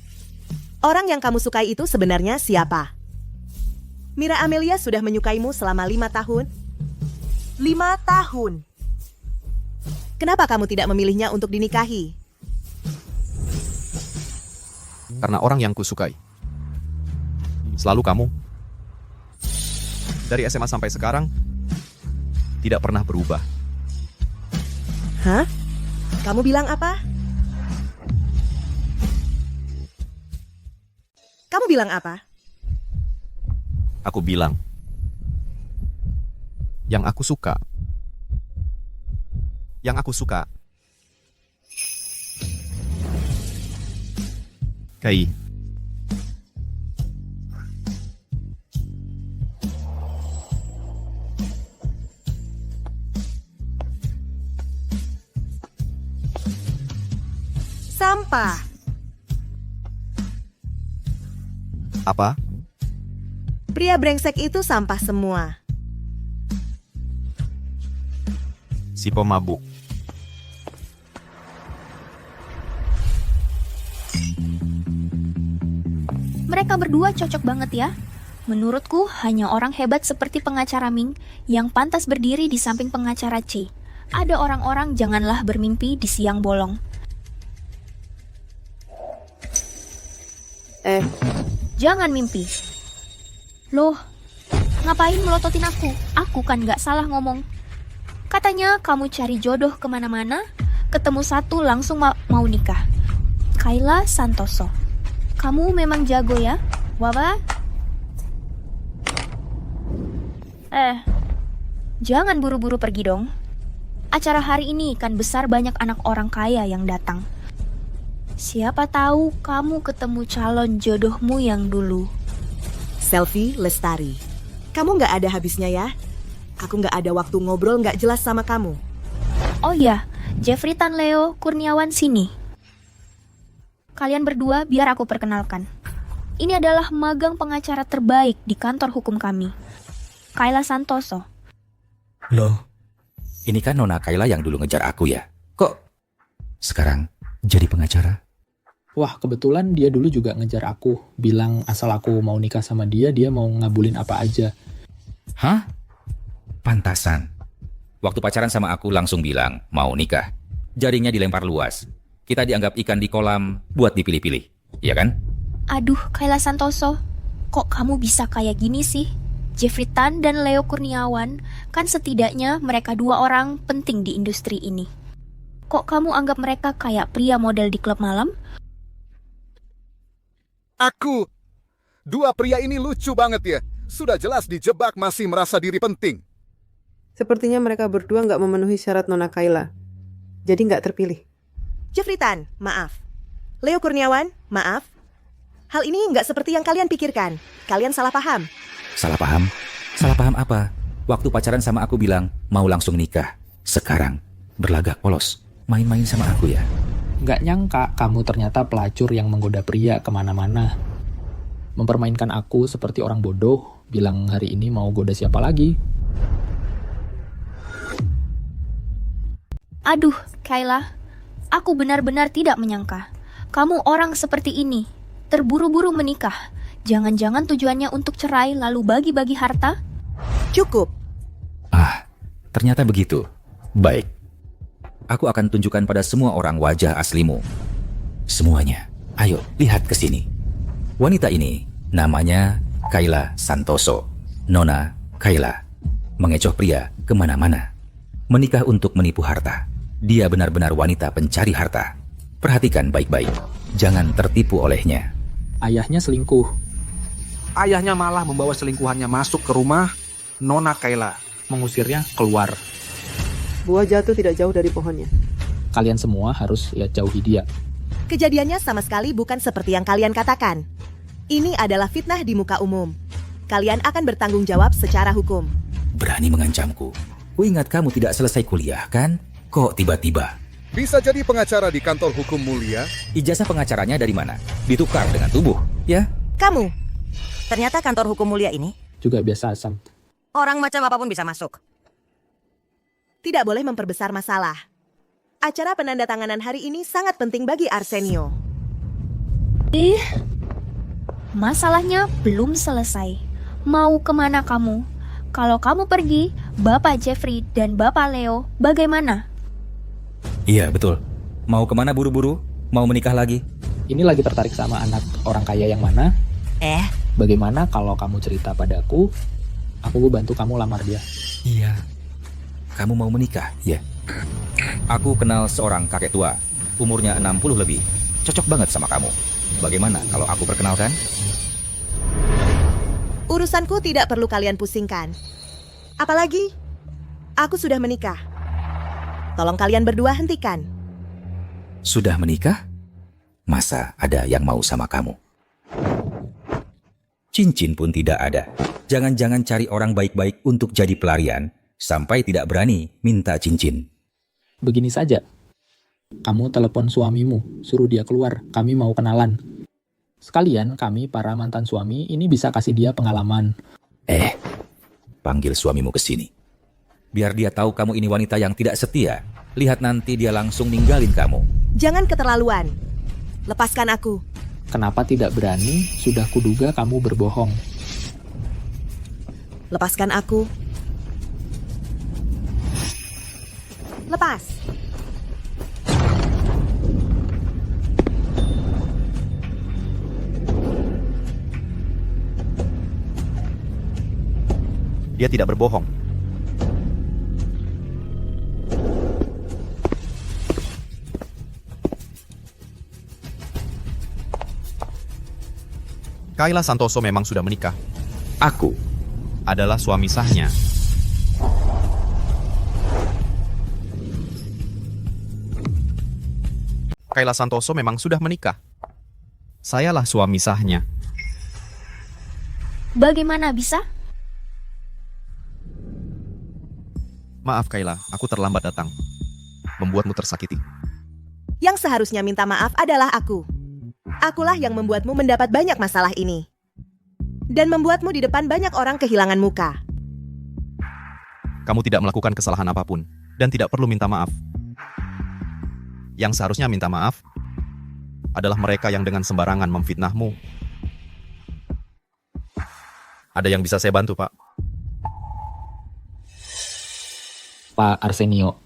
orang yang kamu sukai itu sebenarnya siapa? Mira Amelia sudah menyukaimu selama 5 tahun. 5 tahun. Kenapa kamu tidak memilihnya untuk dinikahi? Karena orang yang kusukai. Selalu kamu. Dari SMA sampai sekarang, tidak pernah berubah. Hah? Kamu bilang apa? Kamu bilang apa? Aku bilang, yang aku suka. Yang aku suka. Kai. Sampah. Apa? Pria brengsek itu sampah semua. Si pemabuk. Mereka berdua cocok banget ya. Menurutku hanya orang hebat seperti pengacara Ming yang pantas berdiri di samping pengacara C. Ada orang-orang janganlah bermimpi di siang bolong. Jangan mimpi. Loh, ngapain melototin aku? Aku kan gak salah ngomong. Katanya kamu cari jodoh kemana-mana, ketemu satu langsung mau nikah. Kayla Santoso. Kamu memang jago ya, Wawa? Jangan buru-buru pergi dong. Acara hari ini kan besar banyak anak orang kaya yang datang. Siapa tahu kamu ketemu calon jodohmu yang dulu. Selfie Lestari. Kamu gak ada habisnya ya? Aku gak ada waktu ngobrol gak jelas sama kamu. Oh iya, Jeffrey Tan Leo Kurniawan sini. Kalian berdua biar aku perkenalkan. Ini adalah magang pengacara terbaik di kantor hukum kami. Kayla Santoso. Loh, ini kan Nona Kayla yang dulu ngejar aku ya? Kok sekarang jadi pengacara? Wah, kebetulan dia dulu juga ngejar aku. Bilang asal aku mau nikah sama dia mau ngabulin apa aja. Hah? Pantasan. Waktu pacaran sama aku langsung bilang mau nikah. Jaringnya dilempar luas. Kita dianggap ikan di kolam buat dipilih-pilih. Iya kan? Aduh, Kayla Santoso. Kok kamu bisa kayak gini sih? Jeffrey Tan dan Leo Kurniawan, kan setidaknya mereka dua orang penting di industri ini. Kok kamu anggap mereka kayak pria model di klub malam? Aku. Dua pria ini lucu banget ya. Sudah jelas dijebak masih merasa diri penting. Sepertinya mereka berdua nggak memenuhi syarat Nona Kayla. Jadi nggak terpilih. Jeffrey Tan, maaf. Leo Kurniawan, maaf. Hal ini nggak seperti yang kalian pikirkan. Kalian salah paham. Salah paham? Salah paham apa? Waktu pacaran sama aku bilang mau langsung nikah. Sekarang berlagak polos. Main-main sama aku ya. Nggak nyangka kamu ternyata pelacur yang menggoda pria kemana-mana. Mempermainkan aku seperti orang bodoh, bilang hari ini mau goda siapa lagi. Aduh, Kayla. Aku benar-benar tidak menyangka. Kamu orang seperti ini. Terburu-buru menikah. Jangan-jangan tujuannya untuk cerai lalu bagi-bagi harta? Cukup. Ternyata begitu. Baik. Aku akan tunjukkan pada semua orang wajah aslimu. Semuanya. Ayo, lihat ke sini. Wanita ini Namanya Kayla Santoso. Nona Kayla. Mengecoh pria kemana-mana. Menikah untuk menipu harta. Dia benar-benar wanita pencari harta. Perhatikan baik-baik. Jangan tertipu olehnya. Ayahnya selingkuh. Ayahnya malah membawa selingkuhannya masuk ke rumah Nona Kayla. Mengusirnya keluar. Buah jatuh tidak jauh dari pohonnya. Kalian semua harus jauhi dia. Kejadiannya sama sekali bukan seperti yang kalian katakan. Ini adalah fitnah di muka umum. Kalian akan bertanggung jawab secara hukum. Berani mengancamku. Kuingat kamu tidak selesai kuliah, kan? Kok tiba-tiba? Bisa jadi pengacara di kantor hukum mulia? Ijazah pengacaranya dari mana? Ditukar dengan tubuh, ya? Kamu? Ternyata kantor hukum mulia ini juga biasa asam. Orang macam apapun bisa masuk. Tidak boleh memperbesar masalah. Acara penandatanganan hari ini sangat penting bagi Arsenio. Masalahnya belum selesai. Mau kemana kamu? Kalau kamu pergi, Bapak Jeffrey dan Bapak Leo bagaimana? Iya, betul. Mau kemana buru-buru? Mau menikah lagi? Ini lagi tertarik sama anak orang kaya yang mana? Bagaimana kalau kamu cerita padaku, aku bantu kamu lamar dia? Iya. Kamu mau menikah, ya? Aku kenal seorang kakek tua, umurnya 60 lebih. Cocok banget sama kamu. Bagaimana kalau aku perkenalkan? Urusanku tidak perlu kalian pusingkan. Apalagi, aku sudah menikah. Tolong kalian berdua hentikan. Sudah menikah? Masa ada yang mau sama kamu? Cincin pun tidak ada. Jangan-jangan cari orang baik-baik untuk jadi pelarian, sampai tidak berani minta cincin. Begini saja. Kamu telepon suamimu, suruh dia keluar, kami mau kenalan. Sekalian kami para mantan suami ini bisa kasih dia pengalaman. Panggil suamimu ke sini. Biar dia tahu kamu ini wanita yang tidak setia. Lihat nanti dia langsung ninggalin kamu. Jangan keterlaluan. Lepaskan aku. Kenapa tidak berani? Sudah kuduga kamu berbohong. Lepaskan aku. Lepas. Dia tidak berbohong. Kayla Santoso memang sudah menikah. Aku adalah suami sahnya. Kayla Santoso memang sudah menikah. Sayalah suami sahnya. Bagaimana bisa? Maaf Kayla, aku terlambat datang. Membuatmu tersakiti. Yang seharusnya minta maaf adalah aku. Akulah yang membuatmu mendapat banyak masalah ini. Dan membuatmu di depan banyak orang kehilangan muka. Kamu tidak melakukan kesalahan apapun, dan tidak perlu minta maaf. Yang seharusnya minta maaf adalah mereka yang dengan sembarangan memfitnahmu. Ada yang bisa saya bantu, Pak? Pak Arsenio,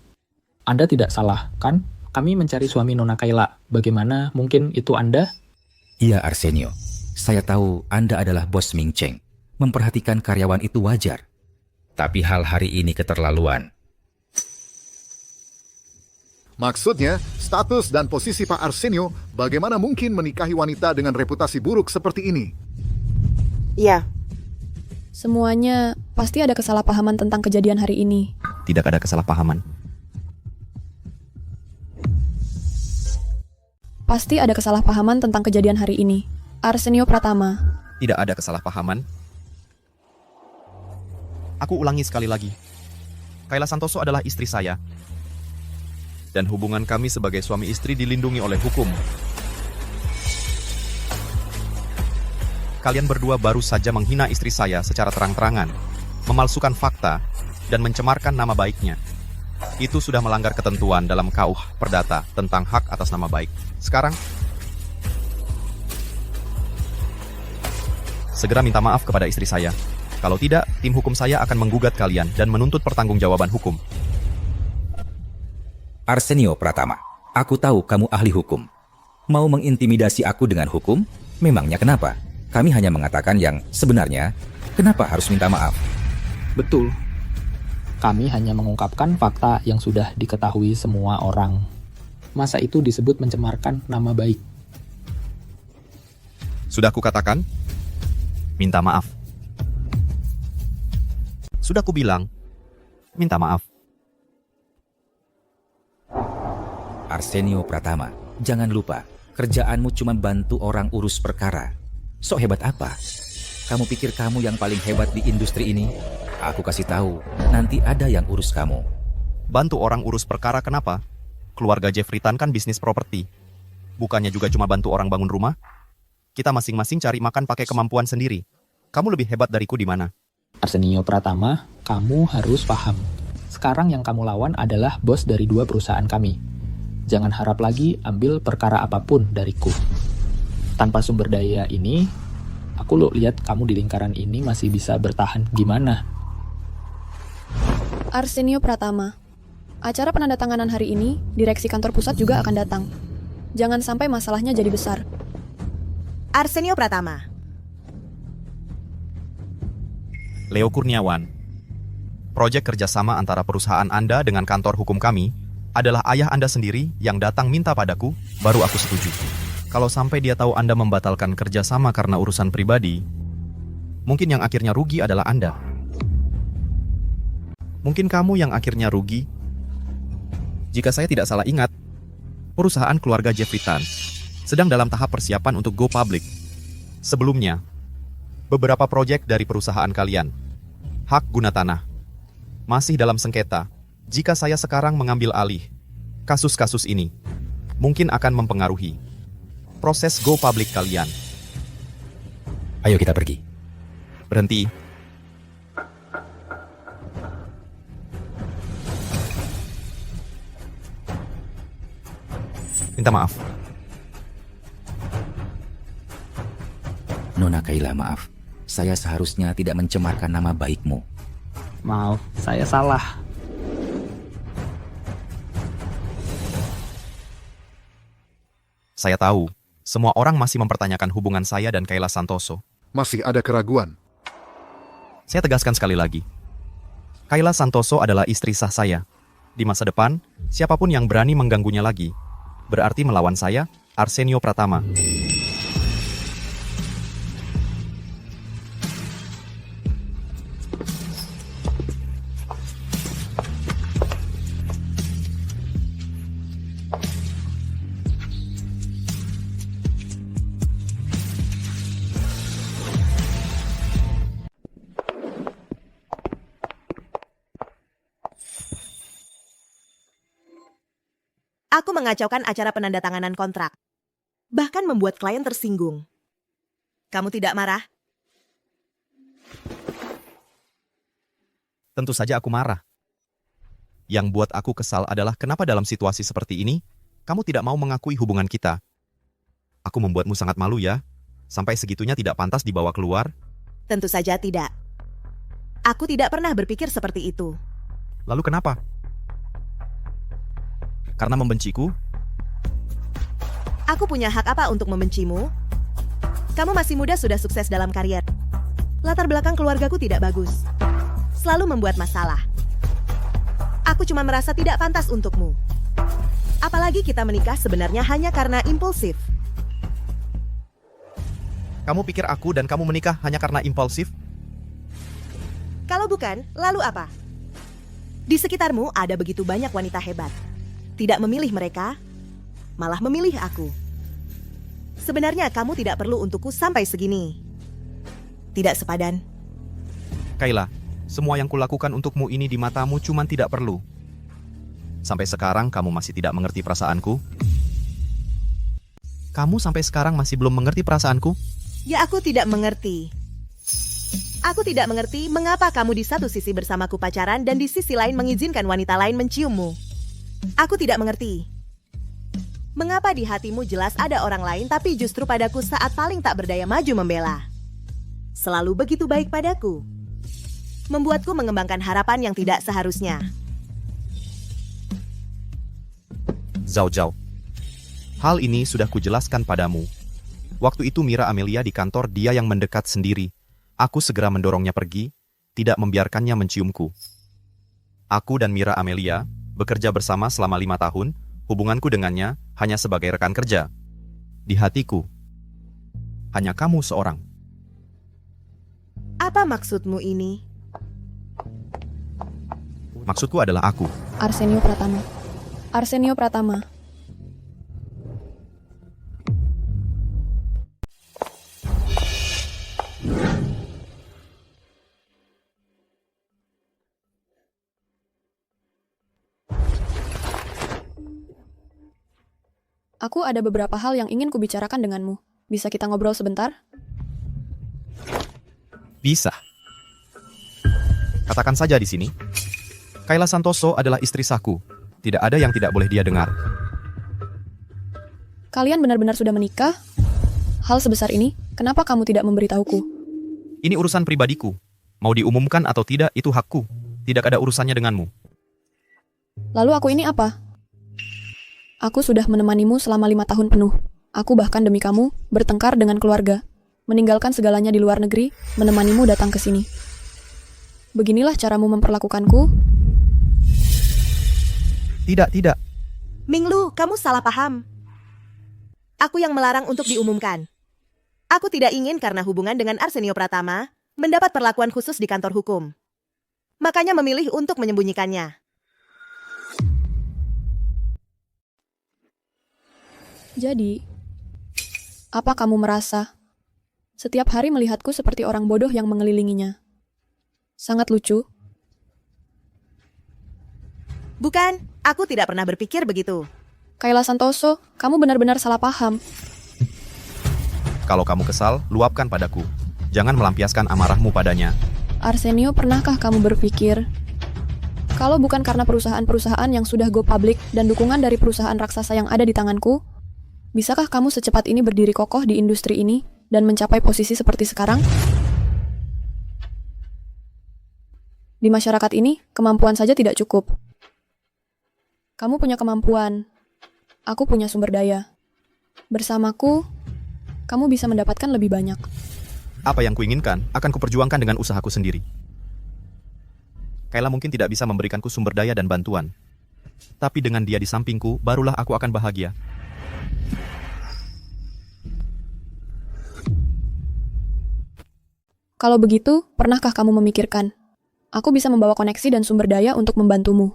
Anda tidak salah, kan? Kami mencari suami Nona Kayla. Bagaimana mungkin itu Anda? Iya, Arsenio. Saya tahu Anda adalah bos Ming Cheng. Memperhatikan karyawan itu wajar. Tapi hal hari ini keterlaluan. Maksudnya, status dan posisi Pak Arsenio bagaimana mungkin menikahi wanita dengan reputasi buruk seperti ini? Iya. Semuanya pasti ada kesalahpahaman tentang kejadian hari ini. Tidak ada kesalahpahaman. Pasti ada kesalahpahaman tentang kejadian hari ini. Arsenio Pratama. Tidak ada kesalahpahaman. Aku ulangi sekali lagi. Kayla Santoso adalah istri saya. Dan hubungan kami sebagai suami istri dilindungi oleh hukum. Kalian berdua baru saja menghina istri saya secara terang-terangan, memalsukan fakta, dan mencemarkan nama baiknya. Itu sudah melanggar ketentuan dalam KUH Perdata tentang hak atas nama baik. Sekarang, segera minta maaf kepada istri saya. Kalau tidak, tim hukum saya akan menggugat kalian dan menuntut pertanggungjawaban hukum. Arsenio Pratama, aku tahu kamu ahli hukum. Mau mengintimidasi aku dengan hukum? Memangnya kenapa? Kami hanya mengatakan yang sebenarnya. Kenapa harus minta maaf? Betul. Kami hanya mengungkapkan fakta yang sudah diketahui semua orang. Masa itu disebut mencemarkan nama baik? Sudah kukatakan, minta maaf. Sudah kubilang, minta maaf. Arsenio Pratama, jangan lupa, kerjaanmu cuma bantu orang urus perkara. Sok hebat apa? Kamu pikir kamu yang paling hebat di industri ini? Aku kasih tahu, nanti ada yang urus kamu. Bantu orang urus perkara kenapa? Keluarga Jeffrey Tan kan bisnis properti. Bukannya juga cuma bantu orang bangun rumah? Kita masing-masing cari makan pakai kemampuan sendiri. Kamu lebih hebat dariku di mana? Arsenio Pratama, kamu harus paham. Sekarang yang kamu lawan adalah bos dari 2 perusahaan kami. Jangan harap lagi ambil perkara apapun dariku. Tanpa sumber daya ini, aku lihat kamu di lingkaran ini masih bisa bertahan gimana? Arsenio Pratama, acara penandatanganan hari ini, direksi kantor pusat juga akan datang. Jangan sampai masalahnya jadi besar. Arsenio Pratama. Leo Kurniawan. Proyek kerjasama antara perusahaan Anda dengan kantor hukum kami adalah ayah Anda sendiri yang datang minta padaku, baru aku setuju. Kalau sampai dia tahu Anda membatalkan kerjasama karena urusan pribadi, mungkin yang akhirnya rugi adalah Anda. Mungkin kamu yang akhirnya rugi. Jika saya tidak salah ingat, perusahaan keluarga Jeffrey Tan sedang dalam tahap persiapan untuk go public. Sebelumnya, beberapa proyek dari perusahaan kalian, hak guna tanah, masih dalam sengketa. Jika saya sekarang mengambil alih kasus-kasus ini, mungkin akan mempengaruhi proses go public kalian. Ayo kita pergi. Berhenti. Minta maaf. Nona Kayla, maaf. Saya seharusnya tidak mencemarkan nama baikmu. Maaf, saya salah. Saya tahu, semua orang masih mempertanyakan hubungan saya dan Kayla Santoso. Masih ada keraguan. Saya tegaskan sekali lagi. Kayla Santoso adalah istri sah saya. Di masa depan, siapapun yang berani mengganggunya lagi, berarti melawan saya, Arsenio Pratama. Aku mengacaukan acara penandatanganan kontrak. Bahkan membuat klien tersinggung. Kamu tidak marah? Tentu saja aku marah. Yang buat aku kesal adalah kenapa dalam situasi seperti ini, kamu tidak mau mengakui hubungan kita. Aku membuatmu sangat malu ya, sampai segitunya tidak pantas dibawa keluar. Tentu saja tidak. Aku tidak pernah berpikir seperti itu. Lalu kenapa? Karena membenciku? Aku punya hak apa untuk membencimu? Kamu masih muda sudah sukses dalam karier. Latar belakang keluargaku tidak bagus. Selalu membuat masalah. Aku cuma merasa tidak pantas untukmu. Apalagi kita menikah sebenarnya hanya karena impulsif. Kamu pikir aku dan kamu menikah hanya karena impulsif? Kalau bukan, lalu apa? Di sekitarmu ada begitu banyak wanita hebat. Tidak memilih mereka, malah memilih aku. Sebenarnya kamu tidak perlu untukku sampai segini. Tidak sepadan. Kayla, semua yang kulakukan untukmu ini di matamu cuman tidak perlu. Sampai sekarang kamu masih tidak mengerti perasaanku? Kamu sampai sekarang masih belum mengerti perasaanku? Ya, aku tidak mengerti. Aku tidak mengerti mengapa kamu di satu sisi bersamaku pacaran dan di sisi lain mengizinkan wanita lain menciummu. Aku tidak mengerti. Mengapa di hatimu jelas ada orang lain tapi justru padaku saat paling tak berdaya maju membela. Selalu begitu baik padaku. Membuatku mengembangkan harapan yang tidak seharusnya. Zhao Zhao, hal ini sudah kujelaskan padamu. Waktu itu Mira Amelia di kantor dia yang mendekat sendiri. Aku segera mendorongnya pergi, tidak membiarkannya menciumku. Aku dan Mira Amelia bekerja bersama selama 5 tahun, hubunganku dengannya hanya sebagai rekan kerja. Di hatiku, hanya kamu seorang. Apa maksudmu ini? Maksudku adalah aku. Arsenio Pratama. Arsenio Pratama. Aku ada beberapa hal yang ingin kubicarakan denganmu. Bisa kita ngobrol sebentar? Bisa. Katakan saja di sini. Kayla Santoso adalah istri sahku. Tidak ada yang tidak boleh dia dengar. Kalian benar-benar sudah menikah? Hal sebesar ini, kenapa kamu tidak memberitahuku? Ini urusan pribadiku. Mau diumumkan atau tidak, itu hakku. Tidak ada urusannya denganmu. Lalu aku ini apa? Aku sudah menemanimu selama 5 tahun penuh. Aku bahkan demi kamu, bertengkar dengan keluarga. Meninggalkan segalanya di luar negeri, menemanimu datang ke sini. Beginilah caramu memperlakukanku? Tidak. Minglu, kamu salah paham. Aku yang melarang untuk diumumkan. Aku tidak ingin karena hubungan dengan Arsenio Pratama mendapat perlakuan khusus di kantor hukum. Makanya memilih untuk menyembunyikannya. Jadi, apa kamu merasa setiap hari melihatku seperti orang bodoh yang mengelilinginya? Sangat lucu. Bukan, aku tidak pernah berpikir begitu. Kayla Santoso, kamu benar-benar salah paham. Kalau kamu kesal, luapkan padaku. Jangan melampiaskan amarahmu padanya. Arsenio, pernahkah kamu berpikir, kalau bukan karena perusahaan-perusahaan yang sudah go public dan dukungan dari perusahaan raksasa yang ada di tanganku, bisakah kamu secepat ini berdiri kokoh di industri ini dan mencapai posisi seperti sekarang? Di masyarakat ini, kemampuan saja tidak cukup. Kamu punya kemampuan, aku punya sumber daya. Bersamaku, kamu bisa mendapatkan lebih banyak. Apa yang kuinginkan akan kuperjuangkan dengan usahaku sendiri. Kayla mungkin tidak bisa memberikanku sumber daya dan bantuan. Tapi dengan dia di sampingku, barulah aku akan bahagia. Kalau begitu, pernahkah kamu memikirkan, aku bisa membawa koneksi dan sumber daya untuk membantumu?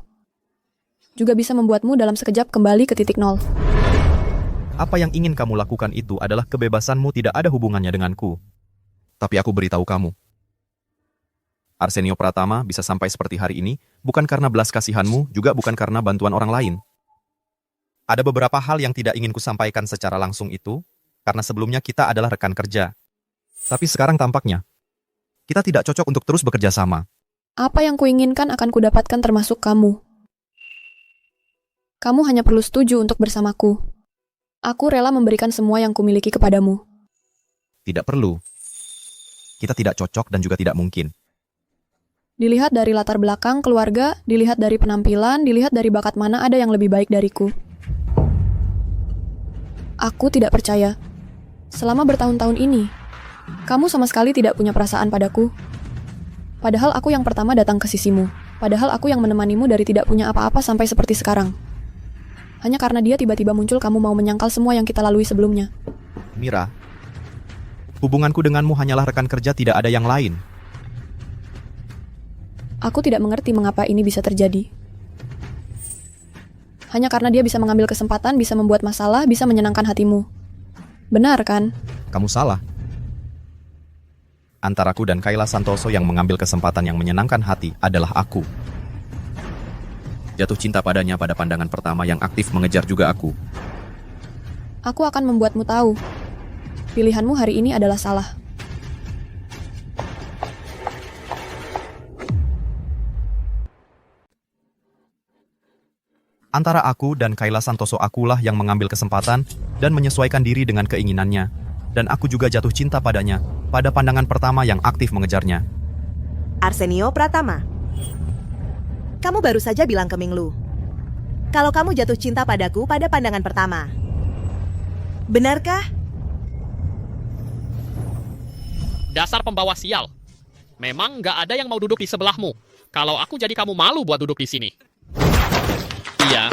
Juga bisa membuatmu dalam sekejap kembali ke titik nol. Apa yang ingin kamu lakukan itu adalah kebebasanmu, tidak ada hubungannya denganku. Tapi aku beritahu kamu, Arsenio Pratama bisa sampai seperti hari ini, bukan karena belas kasihanmu, juga bukan karena bantuan orang lain. Ada beberapa hal yang tidak ingin kusampaikan secara langsung itu, karena sebelumnya kita adalah rekan kerja. Tapi sekarang tampaknya, kita tidak cocok untuk terus bekerja sama. Apa yang kuinginkan akan kudapatkan termasuk kamu. Kamu hanya perlu setuju untuk bersamaku. Aku rela memberikan semua yang kumiliki kepadamu. Tidak perlu. Kita tidak cocok dan juga tidak mungkin. Dilihat dari latar belakang keluarga, dilihat dari penampilan, dilihat dari bakat mana ada yang lebih baik dariku. Aku tidak percaya. Selama bertahun-tahun ini, kamu sama sekali tidak punya perasaan padaku. Padahal aku yang pertama datang ke sisimu. Padahal aku yang menemanimu dari tidak punya apa-apa sampai seperti sekarang. Hanya karena dia tiba-tiba muncul, kamu mau menyangkal semua yang kita lalui sebelumnya. Mira, hubunganku denganmu hanyalah rekan kerja, tidak ada yang lain. Aku tidak mengerti mengapa ini bisa terjadi. Hanya karena dia bisa mengambil kesempatan, bisa membuat masalah, bisa menyenangkan hatimu. Benar kan? Kamu salah. Antaraku dan Kayla Santoso yang mengambil kesempatan yang menyenangkan hati adalah aku. Jatuh cinta padanya pada pandangan pertama yang aktif mengejar juga aku. Aku akan membuatmu tahu. Pilihanmu hari ini adalah salah. Antara aku dan Kayla Santoso, akulah yang mengambil kesempatan dan menyesuaikan diri dengan keinginannya. Dan aku juga jatuh cinta padanya, pada pandangan pertama yang aktif mengejarnya. Arsenio Pratama, kamu baru saja bilang ke Minglu, kalau kamu jatuh cinta padaku pada pandangan pertama. Benarkah? Dasar pembawa sial. Memang nggak ada yang mau duduk di sebelahmu. Kalau aku jadi kamu malu buat duduk di sini. Iya.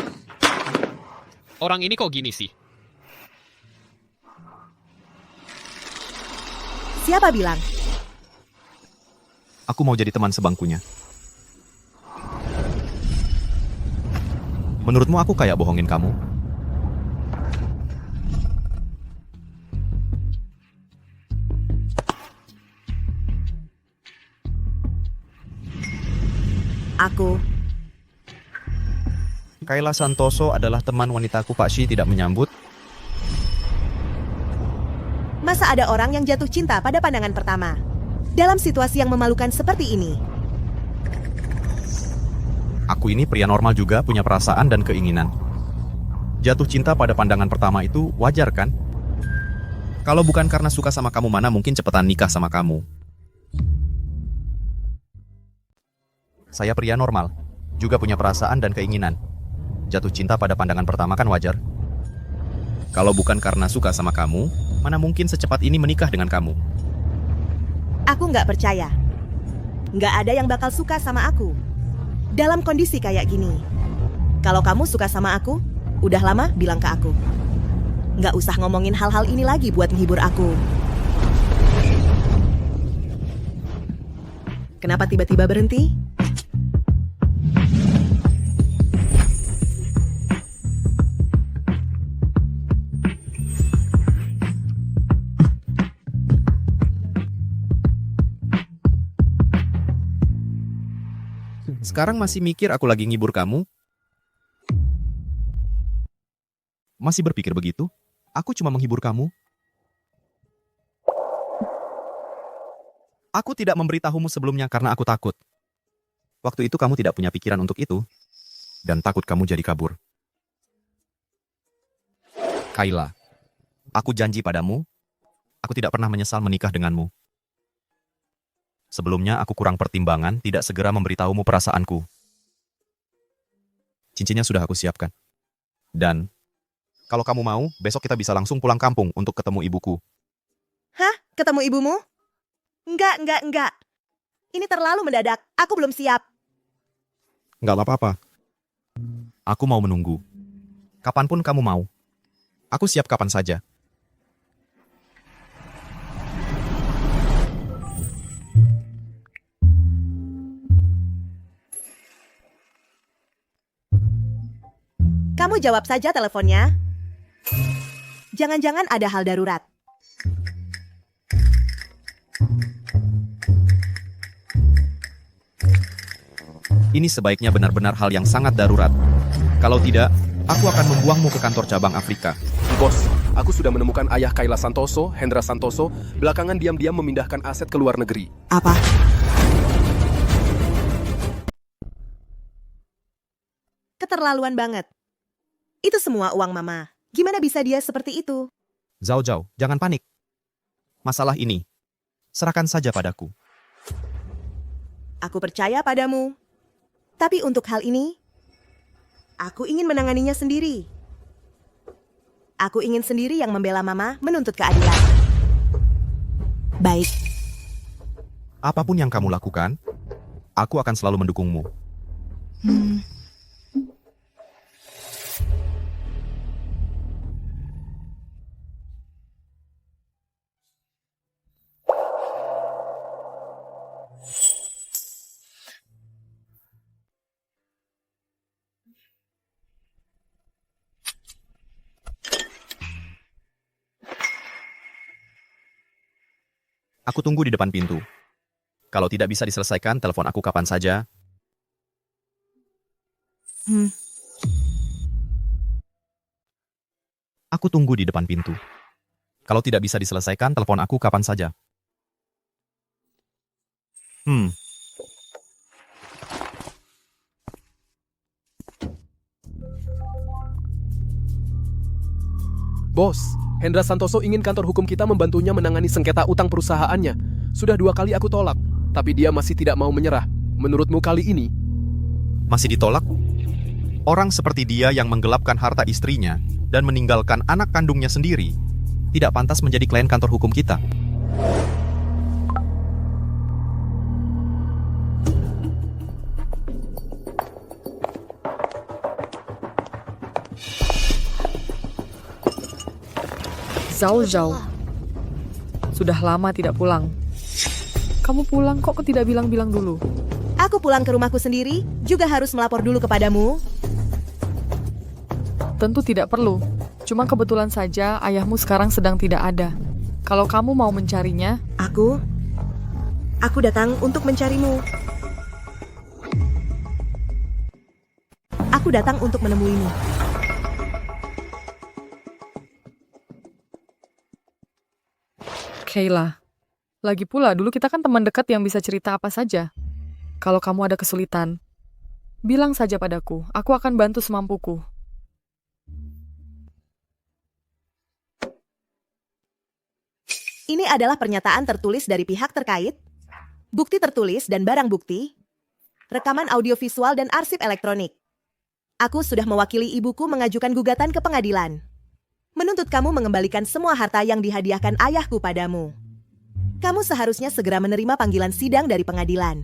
Orang ini kok gini sih? Siapa bilang? Aku mau jadi teman sebangkunya. Menurutmu aku kayak bohongin kamu? Aku. Kayla Santoso adalah teman wanitaku, Pak Shi tidak menyambut. Masa ada orang yang jatuh cinta pada pandangan pertama? Dalam situasi yang memalukan seperti ini. Aku ini pria normal juga, punya perasaan dan keinginan. Jatuh cinta pada pandangan pertama itu wajar kan? Kalau bukan karena suka sama kamu, mana mungkin cepetan nikah sama kamu. Saya pria normal, juga punya perasaan dan keinginan. Jatuh cinta pada pandangan pertama kan wajar. Kalau bukan karena suka sama kamu, mana mungkin secepat ini menikah dengan kamu. Aku nggak percaya. Nggak ada yang bakal suka sama aku. Dalam kondisi kayak gini. Kalau kamu suka sama aku, udah lama bilang ke aku. Nggak usah ngomongin hal-hal ini lagi buat menghibur aku. Kenapa tiba-tiba berhenti? Sekarang masih mikir aku lagi ngibur kamu? Masih berpikir begitu? Aku cuma menghibur kamu. Aku tidak memberitahumu sebelumnya karena aku takut. Waktu itu kamu tidak punya pikiran untuk itu. Dan takut kamu jadi kabur. Kayla, aku janji padamu, aku tidak pernah menyesal menikah denganmu. Sebelumnya aku kurang pertimbangan tidak segera memberitahumu perasaanku. Cincinnya sudah aku siapkan. Dan, kalau kamu mau, besok kita bisa langsung pulang kampung untuk ketemu ibuku. Hah? Ketemu ibumu? Enggak. Ini terlalu mendadak. Aku belum siap. Nggak apa-apa. Aku mau menunggu. Kapanpun kamu mau. Aku siap kapan saja. Kamu jawab saja teleponnya. Jangan-jangan ada hal darurat. Ini sebaiknya benar-benar hal yang sangat darurat. Kalau tidak, aku akan membuangmu ke kantor cabang Afrika. Bos, aku sudah menemukan ayah Kayla Santoso, Hendra Santoso, belakangan diam-diam memindahkan aset ke luar negeri. Apa? Keterlaluan banget. Itu semua uang mama. Gimana bisa dia seperti itu? Zhao, jangan panik. Masalah ini, serahkan saja padaku. Aku percaya padamu. Tapi untuk hal ini, aku ingin menanganinya sendiri. Aku ingin sendiri yang membela mama menuntut keadilan. Baik. Apapun yang kamu lakukan, aku akan selalu mendukungmu. Aku tunggu di depan pintu. Kalau tidak bisa diselesaikan, telepon aku kapan saja. Aku tunggu di depan pintu. Kalau tidak bisa diselesaikan, telepon aku kapan saja. Bos, Hendra Santoso ingin kantor hukum kita membantunya menangani sengketa utang perusahaannya. Sudah 2 kali aku tolak, tapi dia masih tidak mau menyerah. Menurutmu kali ini? Masih ditolak? Orang seperti dia yang menggelapkan harta istrinya dan meninggalkan anak kandungnya sendiri tidak pantas menjadi klien kantor hukum kita. Zhao Zhao. Sudah lama tidak pulang. Kamu pulang kok tidak bilang-bilang dulu? Aku pulang ke rumahku sendiri, juga harus melapor dulu kepadamu. Tentu tidak perlu. Cuma kebetulan saja ayahmu sekarang sedang tidak ada. Kalau kamu mau mencarinya... Aku datang untuk mencarimu. Aku datang untuk menemuimu. Kayla, lagi pula dulu kita kan teman dekat yang bisa cerita apa saja. Kalau kamu ada kesulitan, bilang saja padaku. Aku akan bantu semampuku. Ini adalah pernyataan tertulis dari pihak terkait, bukti tertulis dan barang bukti, rekaman audiovisual dan arsip elektronik. Aku sudah mewakili ibuku mengajukan gugatan ke pengadilan. Menuntut kamu mengembalikan semua harta yang dihadiahkan ayahku padamu. Kamu seharusnya segera menerima panggilan sidang dari pengadilan.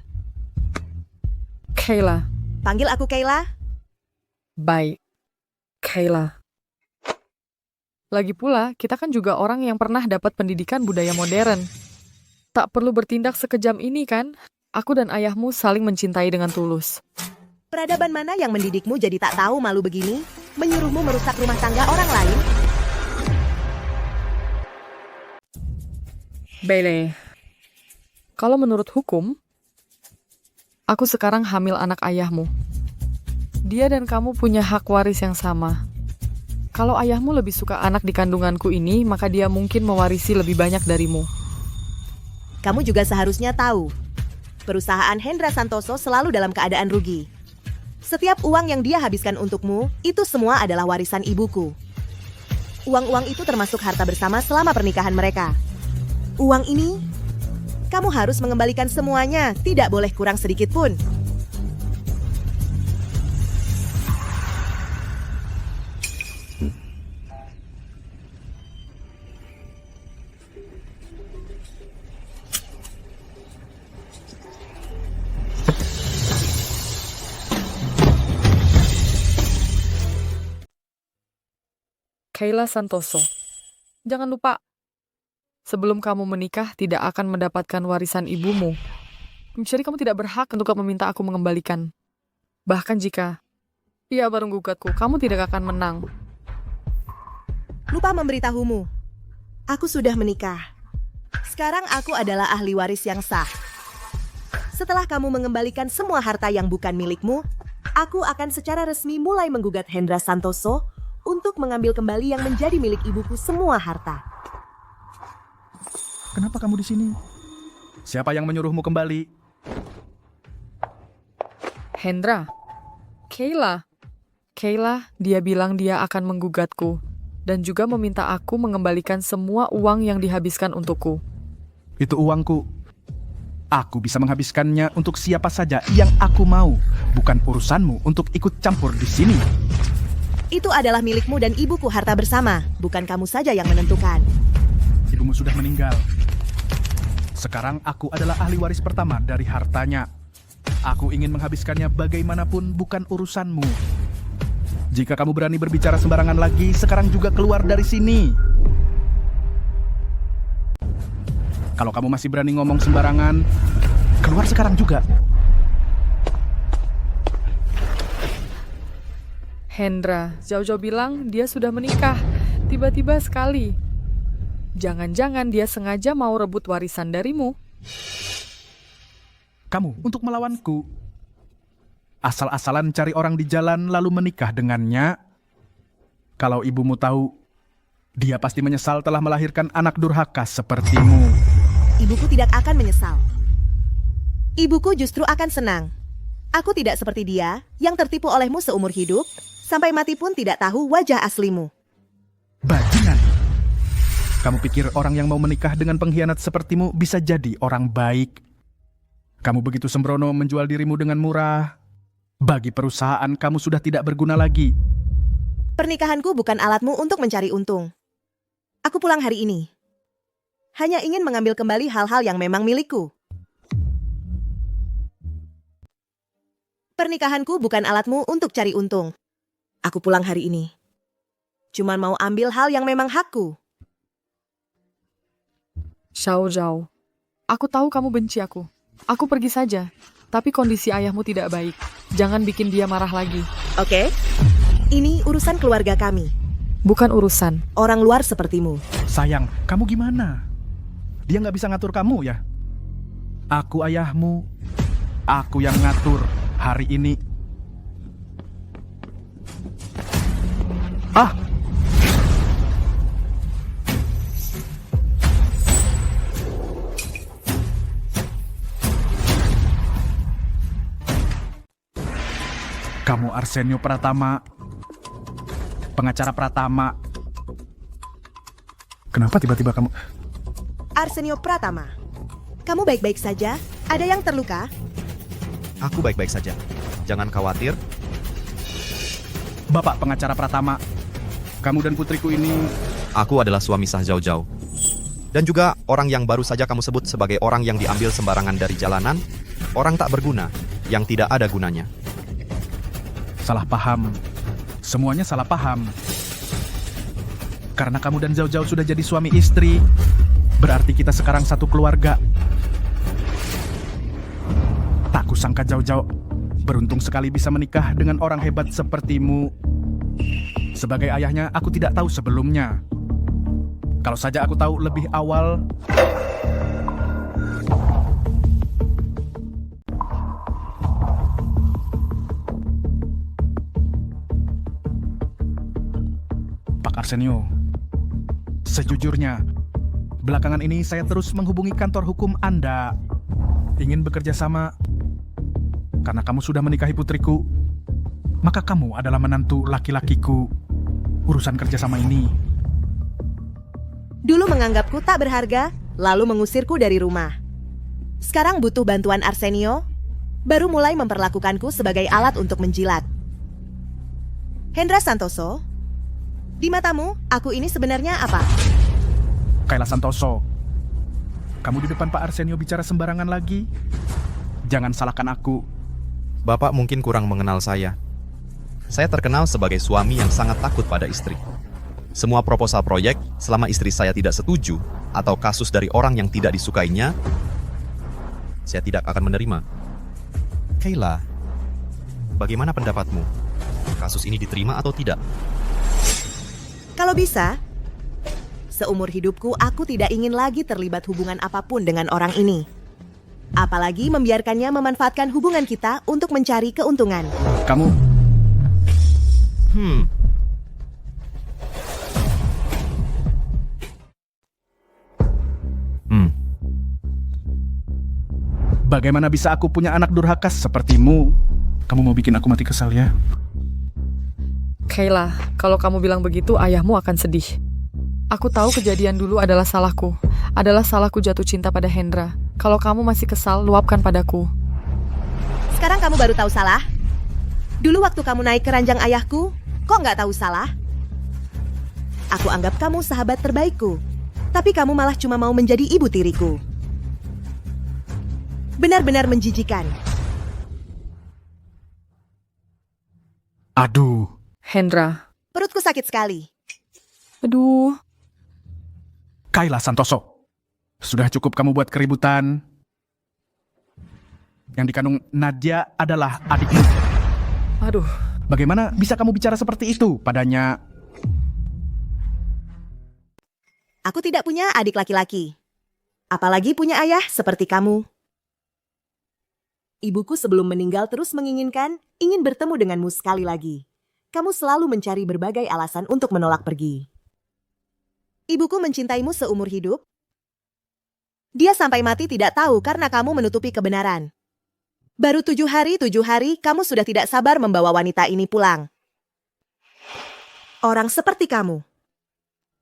Kayla. Panggil aku Kayla. Baik. Kayla. Lagi pula, kita kan juga orang yang pernah dapat pendidikan budaya modern. Tak perlu bertindak sekejam ini kan? Aku dan ayahmu saling mencintai dengan tulus. Peradaban mana yang mendidikmu jadi tak tahu malu begini? Menyuruhmu merusak rumah tangga orang lain? Bailey, kalau menurut hukum, aku sekarang hamil anak ayahmu. Dia dan kamu punya hak waris yang sama. Kalau ayahmu lebih suka anak di kandunganku ini, maka dia mungkin mewarisi lebih banyak darimu. Kamu juga seharusnya tahu, perusahaan Hendra Santoso selalu dalam keadaan rugi. Setiap uang yang dia habiskan untukmu, itu semua adalah warisan ibuku. Uang-uang itu termasuk harta bersama selama pernikahan mereka. Uang ini, kamu harus mengembalikan semuanya, tidak boleh kurang sedikit pun. Kayla Santoso, jangan lupa, sebelum kamu menikah tidak akan mendapatkan warisan ibumu. Jadi kamu tidak berhak untuk meminta aku mengembalikan. Bahkan jika ia baru gugatku, kamu tidak akan menang. Lupa memberitahumu, aku sudah menikah. Sekarang aku adalah ahli waris yang sah. Setelah kamu mengembalikan semua harta yang bukan milikmu, aku akan secara resmi mulai menggugat Hendra Santoso untuk mengambil kembali yang menjadi milik ibuku semua harta. Kenapa kamu di sini? Siapa yang menyuruhmu kembali? Hendra. Kayla. Kayla, dia bilang dia akan menggugatku dan juga meminta aku mengembalikan semua uang yang dihabiskan untukku. Itu uangku. Aku bisa menghabiskannya untuk siapa saja yang aku mau. Bukan urusanmu untuk ikut campur di sini. Itu adalah milikmu dan ibuku harta bersama, bukan kamu saja yang menentukan. Ibumu sudah meninggal. Sekarang aku adalah ahli waris pertama dari hartanya. Aku ingin menghabiskannya bagaimanapun, bukan urusanmu. Jika kamu berani berbicara sembarangan lagi, sekarang juga keluar dari sini. Kalau kamu masih berani ngomong sembarangan, keluar sekarang juga. Hendra, Zhao bilang dia sudah menikah. Tiba-tiba sekali. Jangan-jangan dia sengaja mau rebut warisan darimu. Kamu untuk melawanku. Asal-asalan cari orang di jalan lalu menikah dengannya. Kalau ibumu tahu, dia pasti menyesal telah melahirkan anak durhaka sepertimu. Ibuku tidak akan menyesal. Ibuku justru akan senang. Aku tidak seperti dia yang tertipu olehmu seumur hidup, sampai mati pun tidak tahu wajah aslimu. Bajingan. Kamu pikir orang yang mau menikah dengan pengkhianat sepertimu bisa jadi orang baik? Kamu begitu sembrono menjual dirimu dengan murah. Bagi perusahaan kamu sudah tidak berguna lagi. Pernikahanku bukan alatmu untuk mencari untung. Aku pulang hari ini. Hanya ingin mengambil kembali hal-hal yang memang milikku. Pernikahanku bukan alatmu untuk cari untung. Aku pulang hari ini. Cuman mau ambil hal yang memang hakku. Xiao Zhao, aku tahu kamu benci aku. Aku pergi saja. Tapi kondisi ayahmu tidak baik. Jangan bikin dia marah lagi. Oke? Ini urusan keluarga kami. Bukan urusan. Orang luar sepertimu. Sayang, kamu gimana? Dia nggak bisa ngatur kamu ya? Aku ayahmu. Aku yang ngatur hari ini. Ah! Kamu Arsenio Pratama, pengacara Pratama. Kenapa tiba-tiba kamu... Arsenio Pratama, kamu baik-baik saja? Ada yang terluka? Aku baik-baik saja. Jangan khawatir. Bapak pengacara Pratama, kamu dan putriku ini... Aku adalah suami sah Zhao Zhao. Dan juga orang yang baru saja kamu sebut sebagai orang yang diambil sembarangan dari jalanan, orang tak berguna, yang tidak ada gunanya. Salah paham. Semuanya salah paham. Karena kamu dan Zhao Zhao sudah jadi suami istri, berarti kita sekarang satu keluarga. Tak kusangka Zhao Zhao beruntung sekali bisa menikah dengan orang hebat sepertimu. Sebagai ayahnya, aku tidak tahu sebelumnya. Kalau saja aku tahu lebih awal... Pak Arsenio, sejujurnya, belakangan ini saya terus menghubungi kantor hukum Anda. Ingin bekerja sama, karena kamu sudah menikahi putriku, maka kamu adalah menantu laki-lakiku. Urusan kerjasama ini. Dulu menganggapku tak berharga, lalu mengusirku dari rumah. Sekarang butuh bantuan Arsenio, baru mulai memperlakukanku sebagai alat untuk menjilat. Hendra Santoso, di matamu, aku ini sebenarnya apa? Kayla Santoso, kamu di depan Pak Arsenio bicara sembarangan lagi? Jangan salahkan aku. Bapak mungkin kurang mengenal saya. Saya terkenal sebagai suami yang sangat takut pada istri. Semua proposal proyek, selama istri saya tidak setuju, atau kasus dari orang yang tidak disukainya, saya tidak akan menerima. Kayla, bagaimana pendapatmu? Kasus ini diterima atau tidak? Kalau bisa, seumur hidupku aku tidak ingin lagi terlibat hubungan apapun dengan orang ini. Apalagi membiarkannya memanfaatkan hubungan kita untuk mencari keuntungan. Kamu... Bagaimana bisa aku punya anak durhaka sepertimu? Kamu mau bikin aku mati kesal ya? Kayla, kalau kamu bilang begitu, ayahmu akan sedih. Aku tahu kejadian dulu adalah salahku. Adalah salahku jatuh cinta pada Hendra. Kalau kamu masih kesal, luapkan padaku. Sekarang kamu baru tahu salah? Dulu waktu kamu naik ke ranjang ayahku, kok nggak tahu salah? Aku anggap kamu sahabat terbaikku, tapi kamu malah cuma mau menjadi ibu tiriku. Benar-benar menjijikan. Aduh. Hendra. Perutku sakit sekali. Aduh. Kayla Santoso, sudah cukup kamu buat keributan. Yang dikandung Nadia adalah adikmu. Aduh. Bagaimana bisa kamu bicara seperti itu padanya? Aku tidak punya adik laki-laki. Apalagi punya ayah seperti kamu. Ibuku sebelum meninggal terus ingin bertemu denganmu sekali lagi. Kamu selalu mencari berbagai alasan untuk menolak pergi. Ibuku mencintaimu seumur hidup. Dia sampai mati tidak tahu karena kamu menutupi kebenaran. Baru 7 hari kamu sudah tidak sabar membawa wanita ini pulang. Orang seperti kamu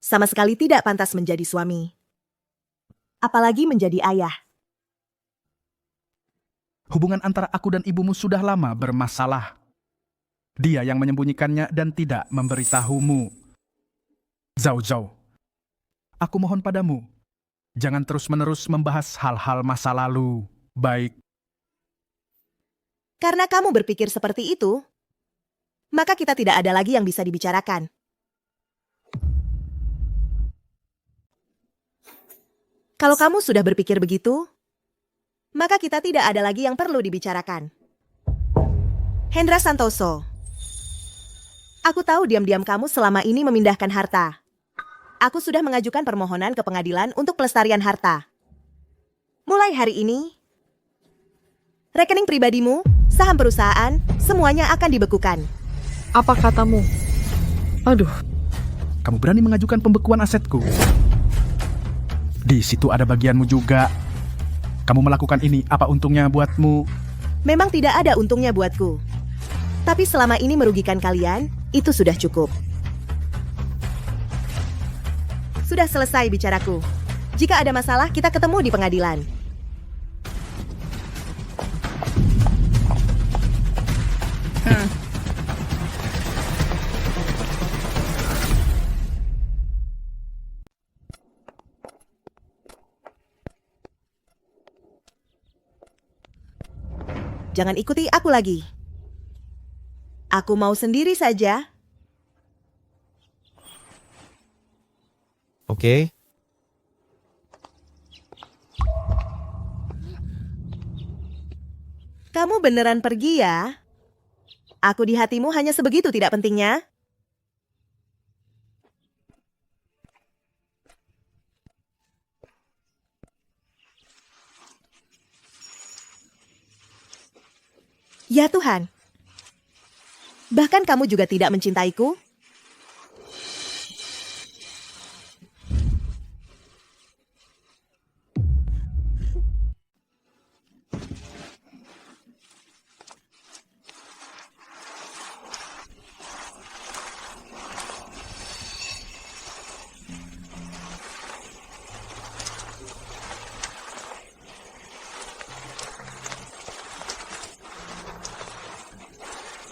sama sekali tidak pantas menjadi suami. Apalagi menjadi ayah. Hubungan antara aku dan ibumu sudah lama bermasalah. Dia yang menyembunyikannya dan tidak memberitahumu. Zhao Zhao, aku mohon padamu, jangan terus-menerus membahas hal-hal masa lalu. Baik. Karena kamu berpikir seperti itu, maka kita tidak ada lagi yang bisa dibicarakan. Kalau kamu sudah berpikir begitu, maka kita tidak ada lagi yang perlu dibicarakan. Hendra Santoso, aku tahu diam-diam kamu selama ini memindahkan harta. Aku sudah mengajukan permohonan ke pengadilan untuk pelestarian harta. Mulai hari ini, rekening pribadimu, saham perusahaan, semuanya akan dibekukan. Apa katamu? Aduh. Kamu berani mengajukan pembekuan asetku? Di situ ada bagianmu juga. Kamu melakukan ini, apa untungnya buatmu? Memang tidak ada untungnya buatku. Tapi selama ini merugikan kalian, itu sudah cukup. Sudah selesai bicaraku. Jika ada masalah, kita ketemu di pengadilan. Jangan ikuti aku lagi. Aku mau sendiri saja. Oke. Kamu beneran pergi ya? Aku di hatimu hanya sebegitu tidak pentingnya? Ya Tuhan. Bahkan kamu juga tidak mencintaiku?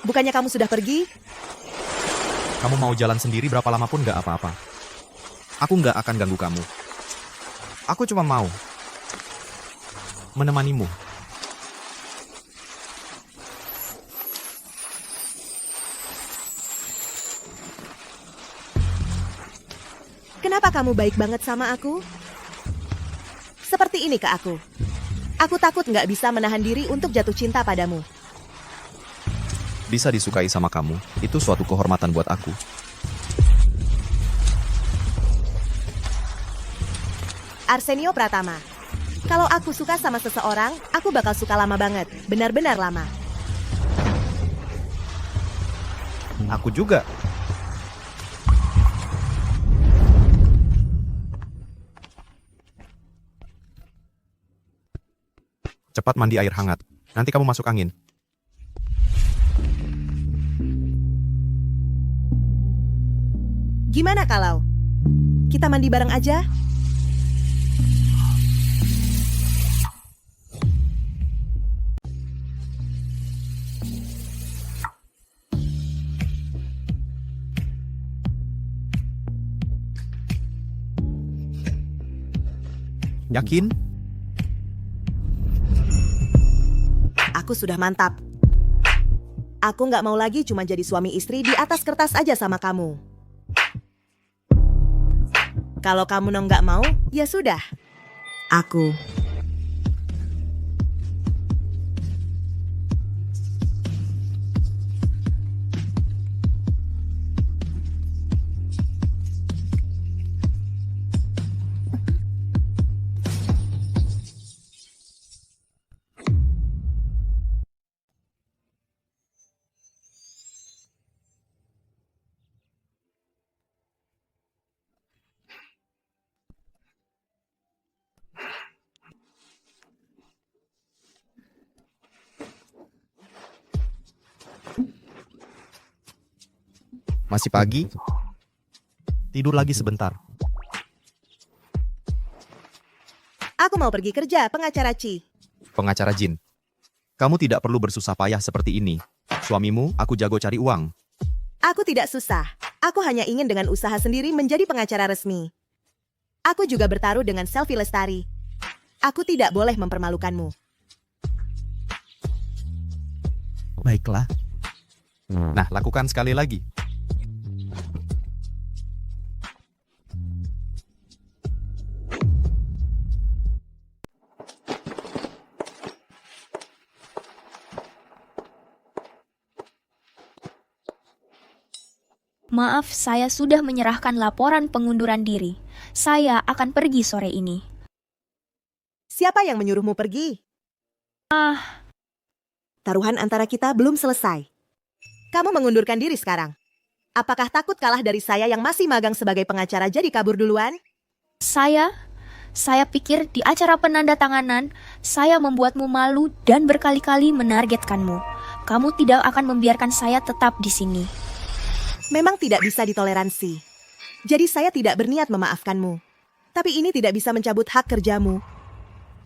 Bukannya kamu sudah pergi? Kamu mau jalan sendiri berapa lama pun gak apa-apa. Aku gak akan ganggu kamu. Aku cuma mau menemanimu. Kenapa kamu baik banget sama aku? Seperti ini ke aku. Aku takut nggak bisa menahan diri untuk jatuh cinta padamu. Bisa disukai sama kamu, itu suatu kehormatan buat aku. Arsenio Pratama. Kalau aku suka sama seseorang, aku bakal suka lama banget. Benar-benar lama. Aku juga. Cepat mandi air hangat. Nanti kamu masuk angin. Gimana kalau kita mandi bareng aja? Yakin? Aku sudah mantap. Aku nggak mau lagi cuma jadi suami istri di atas kertas aja sama kamu. Kalau kamu nggak mau, ya sudah. Aku. Masih pagi? Tidur lagi sebentar. Aku mau pergi kerja, pengacara Ci. Pengacara Jin. Kamu tidak perlu bersusah payah seperti ini. Suamimu, aku jago cari uang. Aku tidak susah. Aku hanya ingin dengan usaha sendiri menjadi pengacara resmi. Aku juga bertaruh dengan Selvi Lestari. Aku tidak boleh mempermalukanmu. Baiklah. Nah, lakukan sekali lagi. Maaf, saya sudah menyerahkan laporan pengunduran diri. Saya akan pergi sore ini. Siapa yang menyuruhmu pergi? Taruhan antara kita belum selesai. Kamu mengundurkan diri sekarang. Apakah takut kalah dari saya yang masih magang sebagai pengacara jadi kabur duluan? Saya pikir di acara penandatanganan, saya membuatmu malu dan berkali-kali menargetkanmu. Kamu tidak akan membiarkan saya tetap di sini. Memang tidak bisa ditoleransi. Jadi saya tidak berniat memaafkanmu. Tapi ini tidak bisa mencabut hak kerjamu.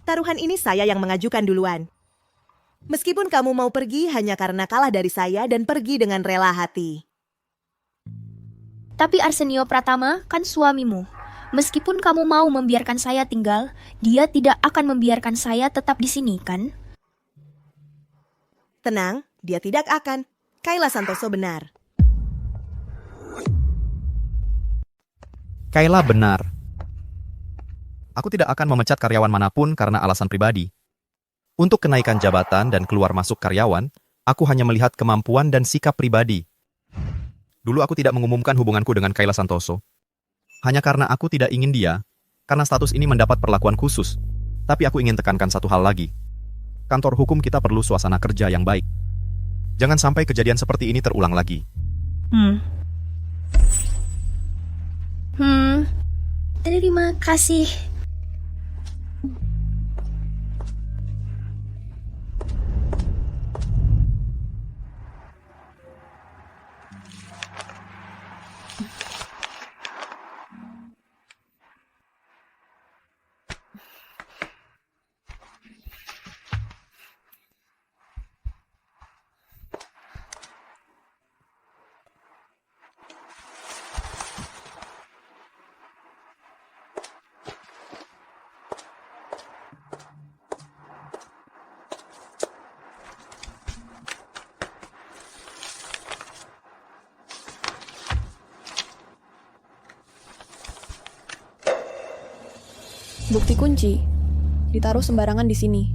Taruhan ini saya yang mengajukan duluan. Meskipun kamu mau pergi hanya karena kalah dari saya dan pergi dengan rela hati. Tapi Arsenio Pratama kan suamimu. Meskipun kamu mau membiarkan saya tinggal, dia tidak akan membiarkan saya tetap di sini, kan? Tenang, dia tidak akan. Kayla Santoso benar. Kayla benar. Aku tidak akan memecat karyawan manapun karena alasan pribadi. Untuk kenaikan jabatan dan keluar masuk karyawan, aku hanya melihat kemampuan dan sikap pribadi. Dulu aku tidak mengumumkan hubunganku dengan Kayla Santoso. Hanya karena aku tidak ingin dia, karena status ini mendapat perlakuan khusus. Tapi aku ingin tekankan satu hal lagi. Kantor hukum kita perlu suasana kerja yang baik. Jangan sampai kejadian seperti ini terulang lagi. Terima kasih. Bukti kunci ditaruh sembarangan di sini.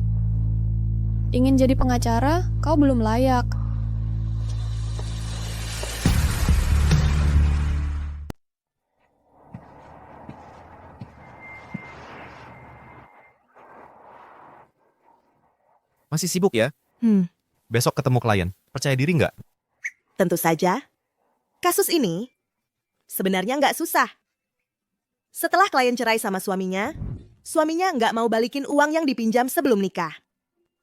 Ingin jadi pengacara, kau belum layak. Masih sibuk ya? Besok ketemu klien. Percaya diri nggak? Tentu saja. Kasus ini sebenarnya nggak susah. Setelah klien cerai sama suaminya nggak mau balikin uang yang dipinjam sebelum nikah.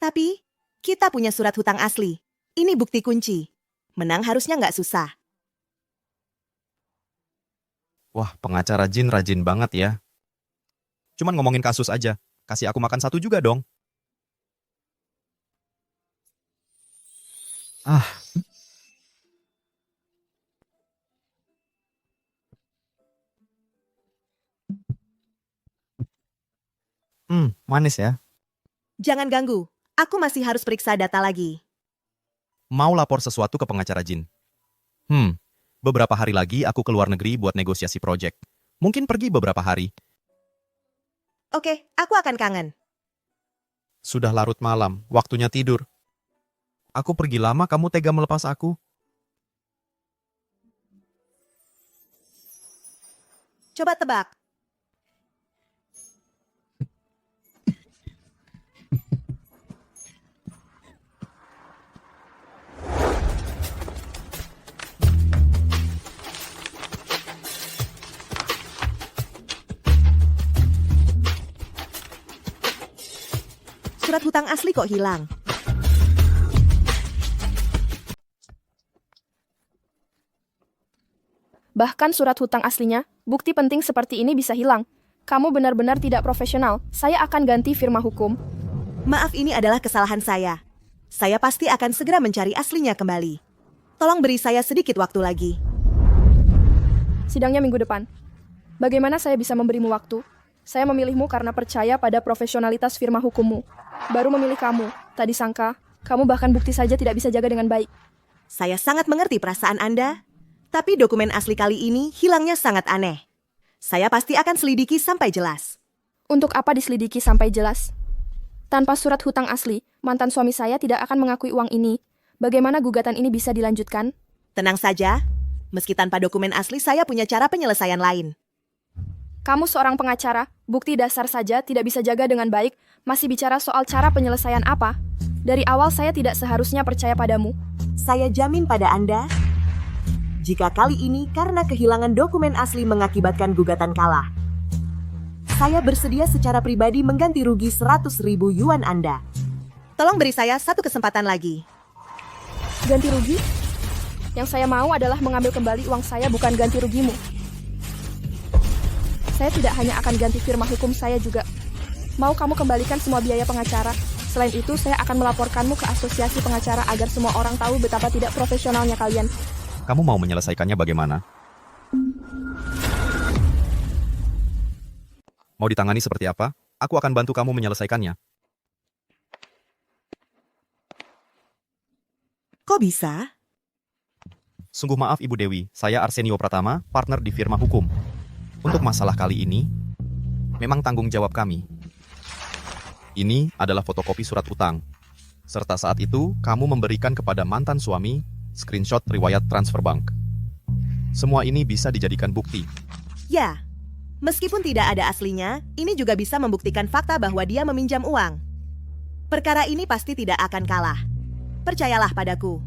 Tapi, kita punya surat hutang asli. Ini bukti kunci. Menang harusnya nggak susah. Wah, pengacara Jin rajin banget ya. Cuman ngomongin kasus aja. Kasih aku makan satu juga dong. Manis ya. Jangan ganggu. Aku masih harus periksa data lagi. Mau lapor sesuatu ke pengacara Jin. Beberapa hari lagi aku keluar negeri buat negosiasi proyek. Mungkin pergi beberapa hari. Oke, aku akan kangen. Sudah larut malam, waktunya tidur. Aku pergi lama, kamu tega melepas aku? Coba tebak. Surat hutang asli kok hilang. Bahkan surat hutang aslinya, bukti penting seperti ini bisa hilang. Kamu benar-benar tidak profesional. Saya akan ganti firma hukum. Maaf, ini adalah kesalahan saya. Saya pasti akan segera mencari aslinya kembali. Tolong beri saya sedikit waktu lagi. Sidangnya minggu depan. Bagaimana saya bisa memberimu waktu? Saya memilihmu karena percaya pada profesionalitas firma hukummu. Baru memilih kamu. Tadi sangka, kamu bahkan bukti saja tidak bisa jaga dengan baik. Saya sangat mengerti perasaan Anda, tapi dokumen asli kali ini hilangnya sangat aneh. Saya pasti akan selidiki sampai jelas. Untuk apa diselidiki sampai jelas? Tanpa surat hutang asli, mantan suami saya tidak akan mengakui uang ini. Bagaimana gugatan ini bisa dilanjutkan? Tenang saja, Meski tanpa dokumen asli, saya punya cara penyelesaian lain. Kamu seorang pengacara, bukti dasar saja tidak bisa jaga dengan baik, masih bicara soal cara penyelesaian apa? Dari awal saya tidak seharusnya percaya padamu. Saya jamin pada Anda, jika kali ini karena kehilangan dokumen asli mengakibatkan gugatan kalah, saya bersedia secara pribadi mengganti rugi 100.000 yuan Anda. Tolong beri saya satu kesempatan lagi. Ganti rugi? Yang saya mau adalah mengambil kembali uang saya, bukan ganti rugimu. Saya tidak hanya akan ganti firma hukum saya juga. Mau kamu kembalikan semua biaya pengacara. Selain itu, saya akan melaporkanmu ke asosiasi pengacara agar semua orang tahu betapa tidak profesionalnya kalian. Kamu mau menyelesaikannya bagaimana? Mau ditangani seperti apa? Aku akan bantu kamu menyelesaikannya. Kok bisa? Sungguh maaf Ibu Dewi, saya Arsenio Pratama, partner di firma hukum. Untuk masalah kali ini, memang tanggung jawab kami. Ini adalah fotokopi surat utang. Serta saat itu, kamu memberikan kepada mantan suami screenshot riwayat transfer bank. Semua ini bisa dijadikan bukti. Ya, meskipun tidak ada aslinya, ini juga bisa membuktikan fakta bahwa dia meminjam uang. Perkara ini pasti tidak akan kalah. Percayalah padaku.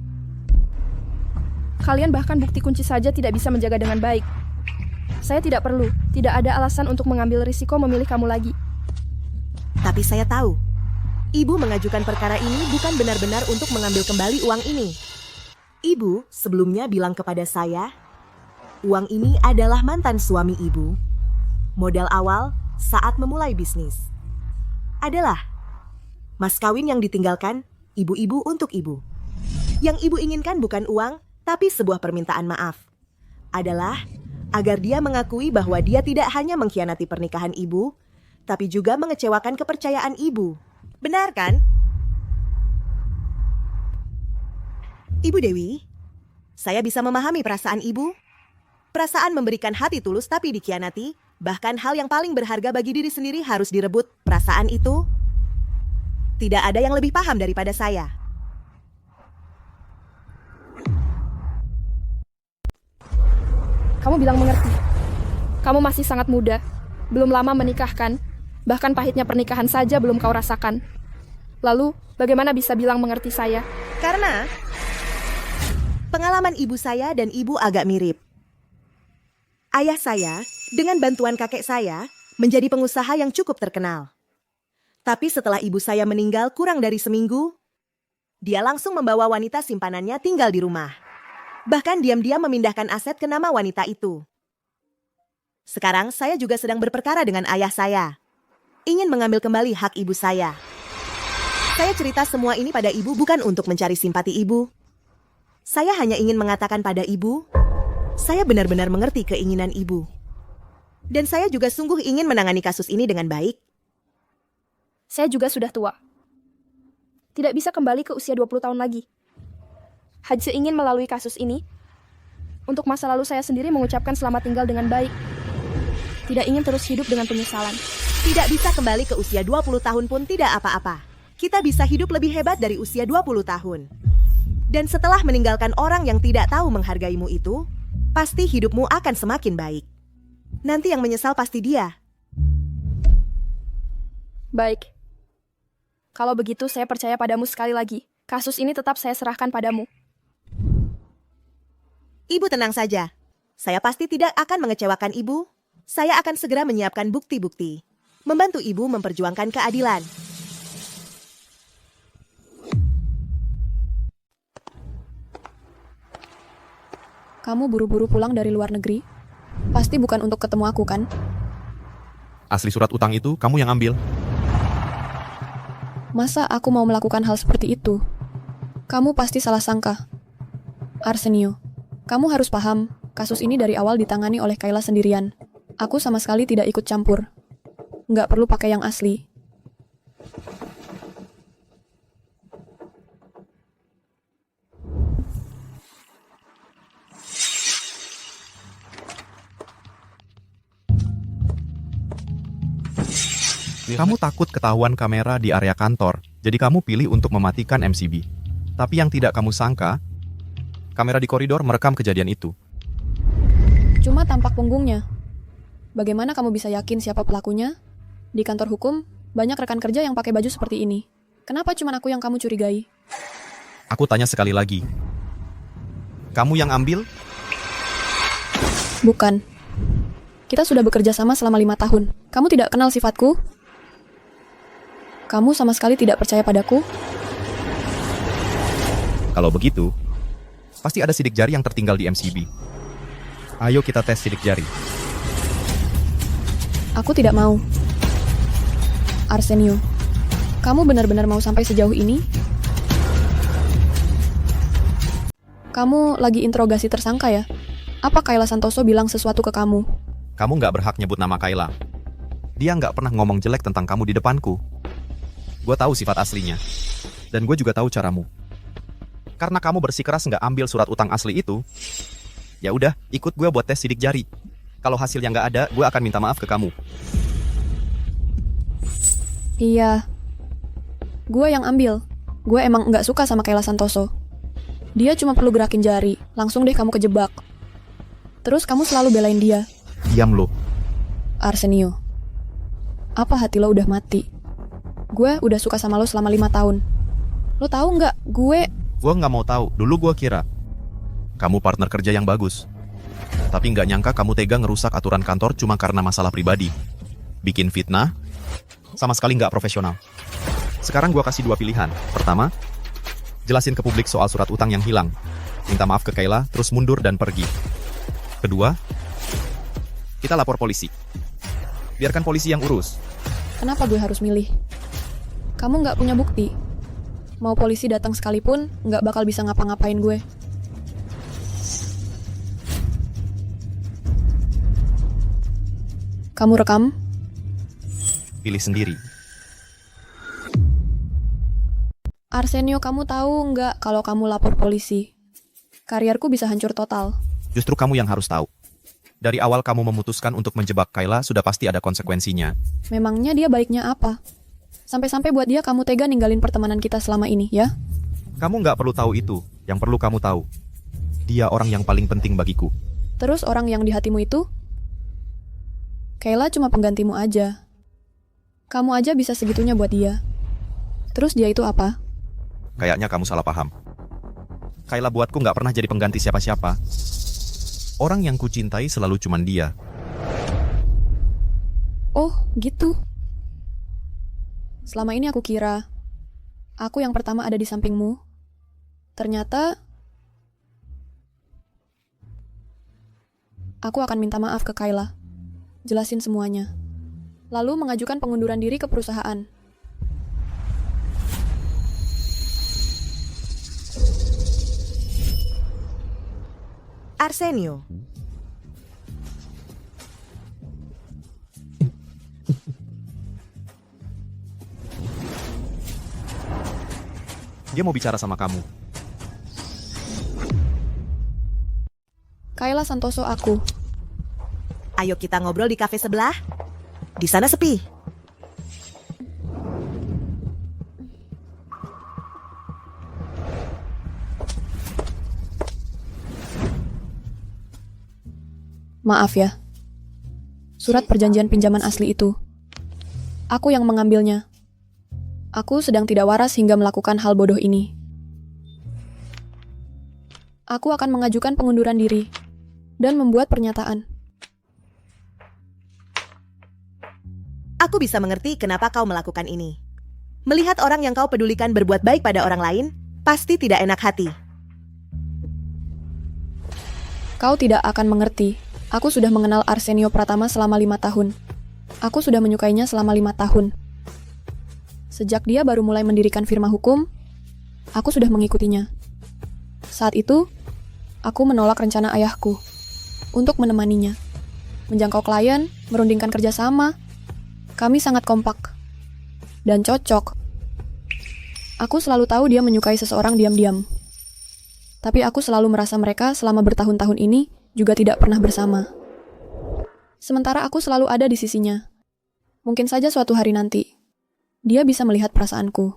Kalian bahkan bukti kunci saja tidak bisa menjaga dengan baik. Saya tidak ada alasan untuk mengambil risiko memilih kamu lagi. Tapi saya tahu, Ibu mengajukan perkara ini bukan benar-benar untuk mengambil kembali uang ini. Ibu sebelumnya bilang kepada saya, uang ini adalah mantan suami Ibu. Modal awal saat memulai bisnis adalah mas kawin yang ditinggalkan ibu-ibu untuk Ibu. Yang Ibu inginkan bukan uang, tapi sebuah permintaan maaf. Adalah agar dia mengakui bahwa dia tidak hanya mengkhianati pernikahan Ibu, tapi juga mengecewakan kepercayaan Ibu. Benar kan? Ibu Dewi, saya bisa memahami perasaan Ibu. Perasaan memberikan hati tulus tapi dikhianati, bahkan hal yang paling berharga bagi diri sendiri harus direbut. Perasaan itu, tidak ada yang lebih paham daripada saya. Kamu bilang mengerti. Kamu masih sangat muda. Belum lama menikah kan? Bahkan pahitnya pernikahan saja belum kau rasakan. Lalu, bagaimana bisa bilang mengerti saya? Karena pengalaman ibu saya dan Ibu agak mirip. Ayah saya, dengan bantuan kakek saya, menjadi pengusaha yang cukup terkenal. Tapi setelah ibu saya meninggal kurang dari seminggu, dia langsung membawa wanita simpanannya tinggal di rumah. Bahkan diam-diam memindahkan aset ke nama wanita itu. Sekarang saya juga sedang berperkara dengan ayah saya. Ingin mengambil kembali hak ibu saya. Saya cerita semua ini pada Ibu bukan untuk mencari simpati Ibu. Saya hanya ingin mengatakan pada Ibu, saya benar-benar mengerti keinginan Ibu. Dan saya juga sungguh ingin menangani kasus ini dengan baik. Saya juga sudah tua. Tidak bisa kembali ke usia 20 tahun lagi. Hanya ingin melalui kasus ini, untuk masa lalu saya sendiri mengucapkan selamat tinggal dengan baik. Tidak ingin terus hidup dengan penyesalan. Tidak bisa kembali ke usia 20 tahun pun tidak apa-apa. Kita bisa hidup lebih hebat dari usia 20 tahun. Dan setelah meninggalkan orang yang tidak tahu menghargaimu itu, pasti hidupmu akan semakin baik. Nanti yang menyesal pasti dia. Baik. Kalau begitu saya percaya padamu sekali lagi. Kasus ini tetap saya serahkan padamu. Ibu tenang saja. Saya pasti tidak akan mengecewakan Ibu. Saya akan segera menyiapkan bukti-bukti. Membantu Ibu memperjuangkan keadilan. Kamu buru-buru pulang dari luar negeri? Pasti bukan untuk ketemu aku, kan? Asli surat utang itu kamu yang ambil. Masa aku mau melakukan hal seperti itu? Kamu pasti salah sangka. Arsenio, kamu harus paham, kasus ini dari awal ditangani oleh Kayla sendirian. Aku sama sekali tidak ikut campur. Nggak perlu pakai yang asli. Kamu takut ketahuan kamera di area kantor, jadi kamu pilih untuk mematikan MCB. Tapi yang tidak kamu sangka, kamera di koridor merekam kejadian itu. Cuma tampak punggungnya. Bagaimana kamu bisa yakin siapa pelakunya? Di kantor hukum, banyak rekan kerja yang pakai baju seperti ini. Kenapa cuma aku yang kamu curigai? Aku tanya sekali lagi. Kamu yang ambil? Bukan. Kita sudah bekerja sama selama 5 tahun. Kamu tidak kenal sifatku? Kamu sama sekali tidak percaya padaku? Kalau begitu, pasti ada sidik jari yang tertinggal di MCB. Ayo kita tes sidik jari. Aku tidak mau. Arsenio, kamu benar-benar mau sampai sejauh ini? Kamu lagi interogasi tersangka ya? Apa Kayla Santoso bilang sesuatu ke kamu? Kamu nggak berhak nyebut nama Kayla. Dia nggak pernah ngomong jelek tentang kamu di depanku. Gue tahu sifat aslinya. Dan gue juga tahu caramu. Karena kamu bersikeras nggak ambil surat utang asli itu, ya udah, ikut gue buat tes sidik jari. Kalau hasilnya nggak ada, gue akan minta maaf ke kamu. Iya. Gue yang ambil. Gue emang nggak suka sama Kayla Santoso. Dia cuma perlu gerakin jari, langsung deh kamu kejebak. Terus kamu selalu belain dia. Diam lo. Arsenio, apa hati lo udah mati? Gue udah suka sama lo selama 5 tahun. Lo tahu nggak, gue nggak mau tahu. Dulu gue kira kamu partner kerja yang bagus. Tapi nggak nyangka kamu tega ngerusak aturan kantor cuma karena masalah pribadi. Bikin fitnah, sama sekali nggak profesional. Sekarang gue kasih 2 pilihan. Pertama, jelasin ke publik soal surat utang yang hilang. Minta maaf ke Kayla, terus mundur dan pergi. Kedua, kita lapor polisi. Biarkan polisi yang urus. Kenapa gue harus milih? Kamu nggak punya bukti. Mau polisi datang sekalipun, nggak bakal bisa ngapa-ngapain gue. Kamu rekam? Pilih sendiri. Arsenio, kamu tahu nggak kalau kamu lapor polisi? Karirku bisa hancur total. Justru kamu yang harus tahu. Dari awal kamu memutuskan untuk menjebak Kayla, sudah pasti ada konsekuensinya. Memangnya dia baiknya apa? Sampai-sampai buat dia kamu tega ninggalin pertemanan kita selama ini, ya? Kamu nggak perlu tahu itu. Yang perlu kamu tahu, dia orang yang paling penting bagiku. Terus orang yang di hatimu itu? Kayla cuma penggantimu aja. Kamu aja bisa segitunya buat dia. Terus dia itu apa? Kayaknya kamu salah paham. Kayla buatku nggak pernah jadi pengganti siapa-siapa. Orang yang kucintai selalu cuman dia. Oh, gitu. Selama ini aku kira aku yang pertama ada di sampingmu. Ternyata aku akan minta maaf ke Kayla. Jelasin semuanya. Lalu mengajukan pengunduran diri ke perusahaan. Arsenio. Dia mau bicara sama kamu. Kayla Santoso aku. Ayo kita ngobrol di kafe sebelah. Di sana sepi. Maaf ya. Surat perjanjian pinjaman asli itu. Aku yang mengambilnya. Aku sedang tidak waras hingga melakukan hal bodoh ini. Aku akan mengajukan pengunduran diri dan membuat pernyataan. Aku bisa mengerti kenapa kau melakukan ini. Melihat orang yang kau pedulikan berbuat baik pada orang lain, pasti tidak enak hati. Kau tidak akan mengerti. Aku sudah mengenal Arsenio Pratama selama 5 tahun. Aku sudah menyukainya selama 5 tahun. Sejak dia baru mulai mendirikan firma hukum, aku sudah mengikutinya. Saat itu, aku menolak rencana ayahku untuk menemaninya. Menjangkau klien, merundingkan kerjasama. Kami sangat kompak dan cocok. Aku selalu tahu dia menyukai seseorang diam-diam. Tapi aku selalu merasa mereka selama bertahun-tahun ini juga tidak pernah bersama. Sementara aku selalu ada di sisinya. Mungkin saja suatu hari nanti, dia bisa melihat perasaanku.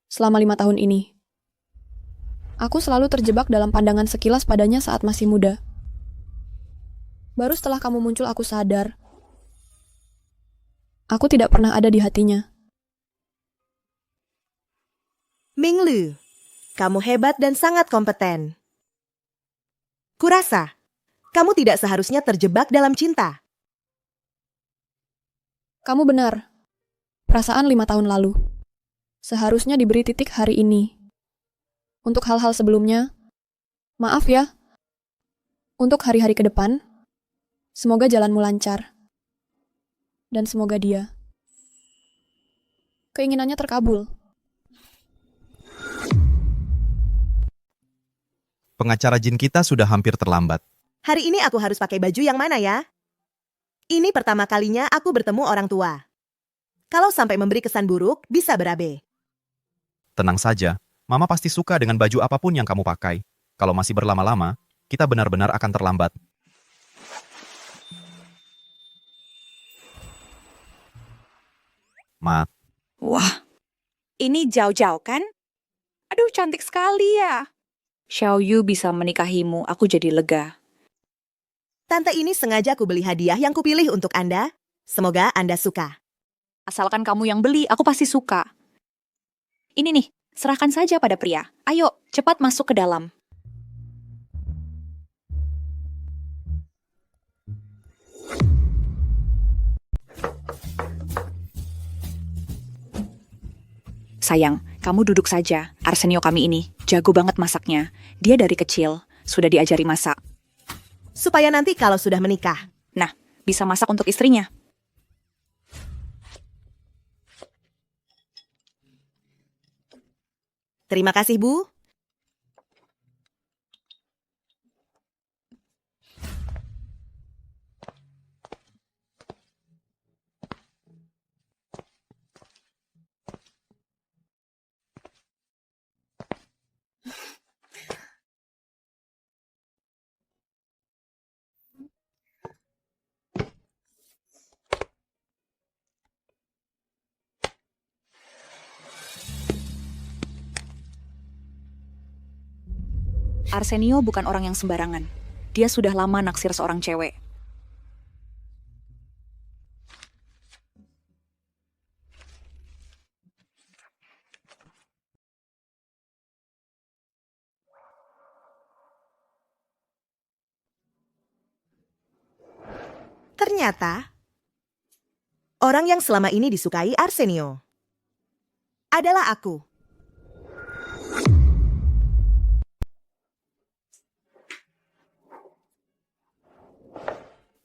Selama 5 tahun ini, Aku selalu terjebak dalam pandangan sekilas padanya saat masih muda. Baru setelah kamu muncul aku sadar, aku tidak pernah ada di hatinya. Minglu, kamu hebat dan sangat kompeten. Kurasa, kamu tidak seharusnya terjebak dalam cinta. Kamu benar. Perasaan 5 tahun lalu. Seharusnya diberi titik hari ini. Untuk hal-hal sebelumnya, maaf ya. Untuk hari-hari ke depan, semoga jalanmu lancar. Dan semoga dia. Keinginannya terkabul. Pengacara jin kita sudah hampir terlambat. Hari ini aku harus pakai baju yang mana ya? Ini pertama kalinya aku bertemu orang tua. Kalau sampai memberi kesan buruk, bisa berabe. Tenang saja, Mama pasti suka dengan baju apapun yang kamu pakai. Kalau masih berlama-lama, kita benar-benar akan terlambat. Ma. Wah, ini Zhao kan? Aduh, cantik sekali ya. Xiao Yu bisa menikahimu, aku jadi lega. Tante ini sengaja aku beli hadiah yang kupilih untuk Anda. Semoga Anda suka. Asalkan kamu yang beli, aku pasti suka. Ini nih, serahkan saja pada pria. Ayo, cepat masuk ke dalam. Sayang, kamu duduk saja. Arsenio kami ini jago banget masaknya. Dia dari kecil sudah diajari masak. Supaya nanti kalau sudah menikah. Nah, bisa masak untuk istrinya. Terima kasih, Bu. Arsenio bukan orang yang sembarangan. Dia sudah lama naksir seorang cewek. Ternyata, orang yang selama ini disukai Arsenio adalah aku.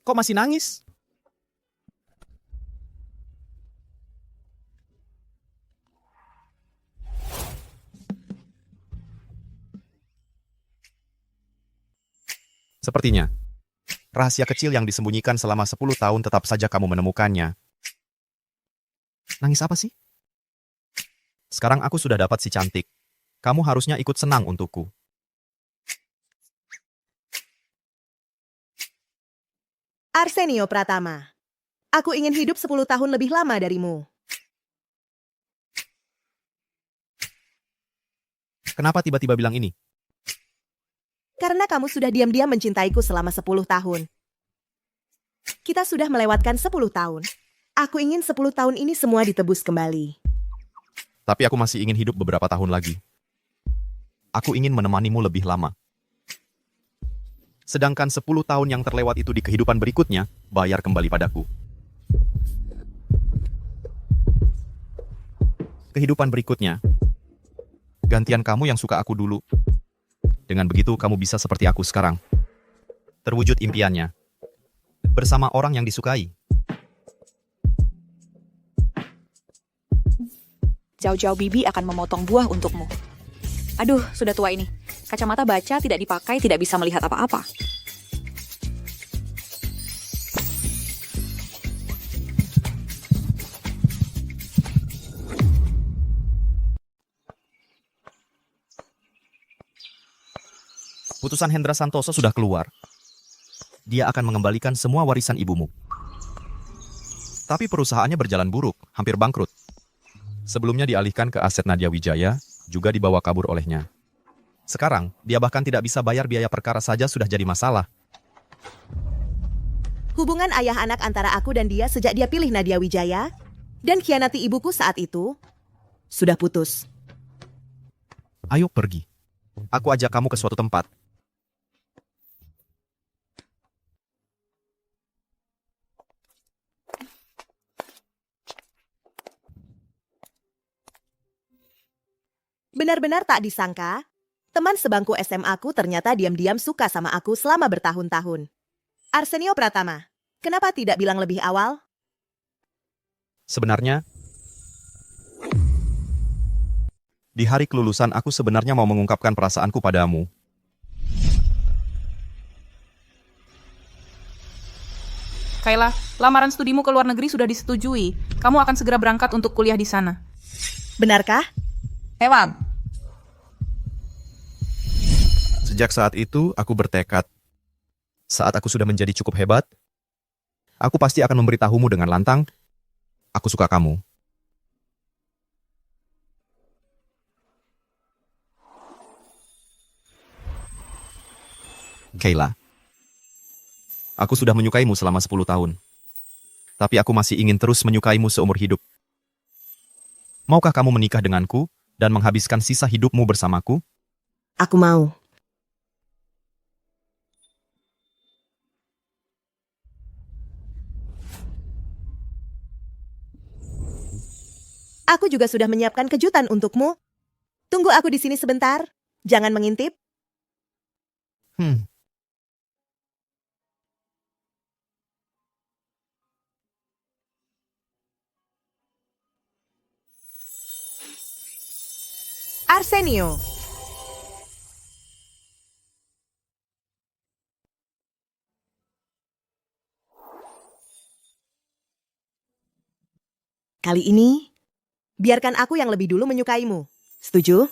Kok masih nangis? Sepertinya, rahasia kecil yang disembunyikan selama 10 tahun tetap saja kamu menemukannya. Nangis apa sih? Sekarang aku sudah dapat si cantik. Kamu harusnya ikut senang untukku. Arsenio Pratama, aku ingin hidup 10 tahun lebih lama darimu. Kenapa tiba-tiba bilang ini? Karena kamu sudah diam-diam mencintaiku selama 10 tahun. Kita sudah melewatkan 10 tahun. Aku ingin 10 tahun ini semua ditebus kembali. Tapi aku masih ingin hidup beberapa tahun lagi. Aku ingin menemanimu lebih lama. Sedangkan 10 tahun yang terlewat itu di kehidupan berikutnya, bayar kembali padaku. Kehidupan berikutnya, gantian kamu yang suka aku dulu. Dengan begitu kamu bisa seperti aku sekarang. Terwujud impiannya. Bersama orang yang disukai. Zhao Bibi akan memotong buah untukmu. Aduh, sudah tua ini. Kacamata baca tidak dipakai, tidak bisa melihat apa-apa. Putusan Hendra Santoso sudah keluar. Dia akan mengembalikan semua warisan ibumu. Tapi perusahaannya berjalan buruk, hampir bangkrut. Sebelumnya dialihkan ke aset Nadia Wijaya, juga dibawa kabur olehnya. Sekarang, dia bahkan tidak bisa bayar biaya perkara saja sudah jadi masalah. Hubungan ayah anak antara aku dan dia sejak dia pilih Nadia Wijaya dan khianati ibuku saat itu sudah putus. Ayo pergi. Aku ajak kamu ke suatu tempat. Benar-benar tak disangka, teman sebangku SMA-ku ternyata diam-diam suka sama aku selama bertahun-tahun. Arsenio Pratama, kenapa tidak bilang lebih awal? Sebenarnya, di hari kelulusan aku sebenarnya mau mengungkapkan perasaanku padamu. Kayla, lamaran studimu ke luar negeri sudah disetujui. Kamu akan segera berangkat untuk kuliah di sana. Benarkah? Ewan. Sejak saat itu, aku bertekad. Saat aku sudah menjadi cukup hebat, aku pasti akan memberitahumu dengan lantang, aku suka kamu. Kayla, aku sudah menyukaimu selama 10 tahun. Tapi aku masih ingin terus menyukaimu seumur hidup. Maukah kamu menikah denganku dan menghabiskan sisa hidupmu bersamaku? Aku mau. Aku juga sudah menyiapkan kejutan untukmu. Tunggu aku di sini sebentar. Jangan mengintip. Arsenio. Kali ini, biarkan aku yang lebih dulu menyukaimu. Setuju?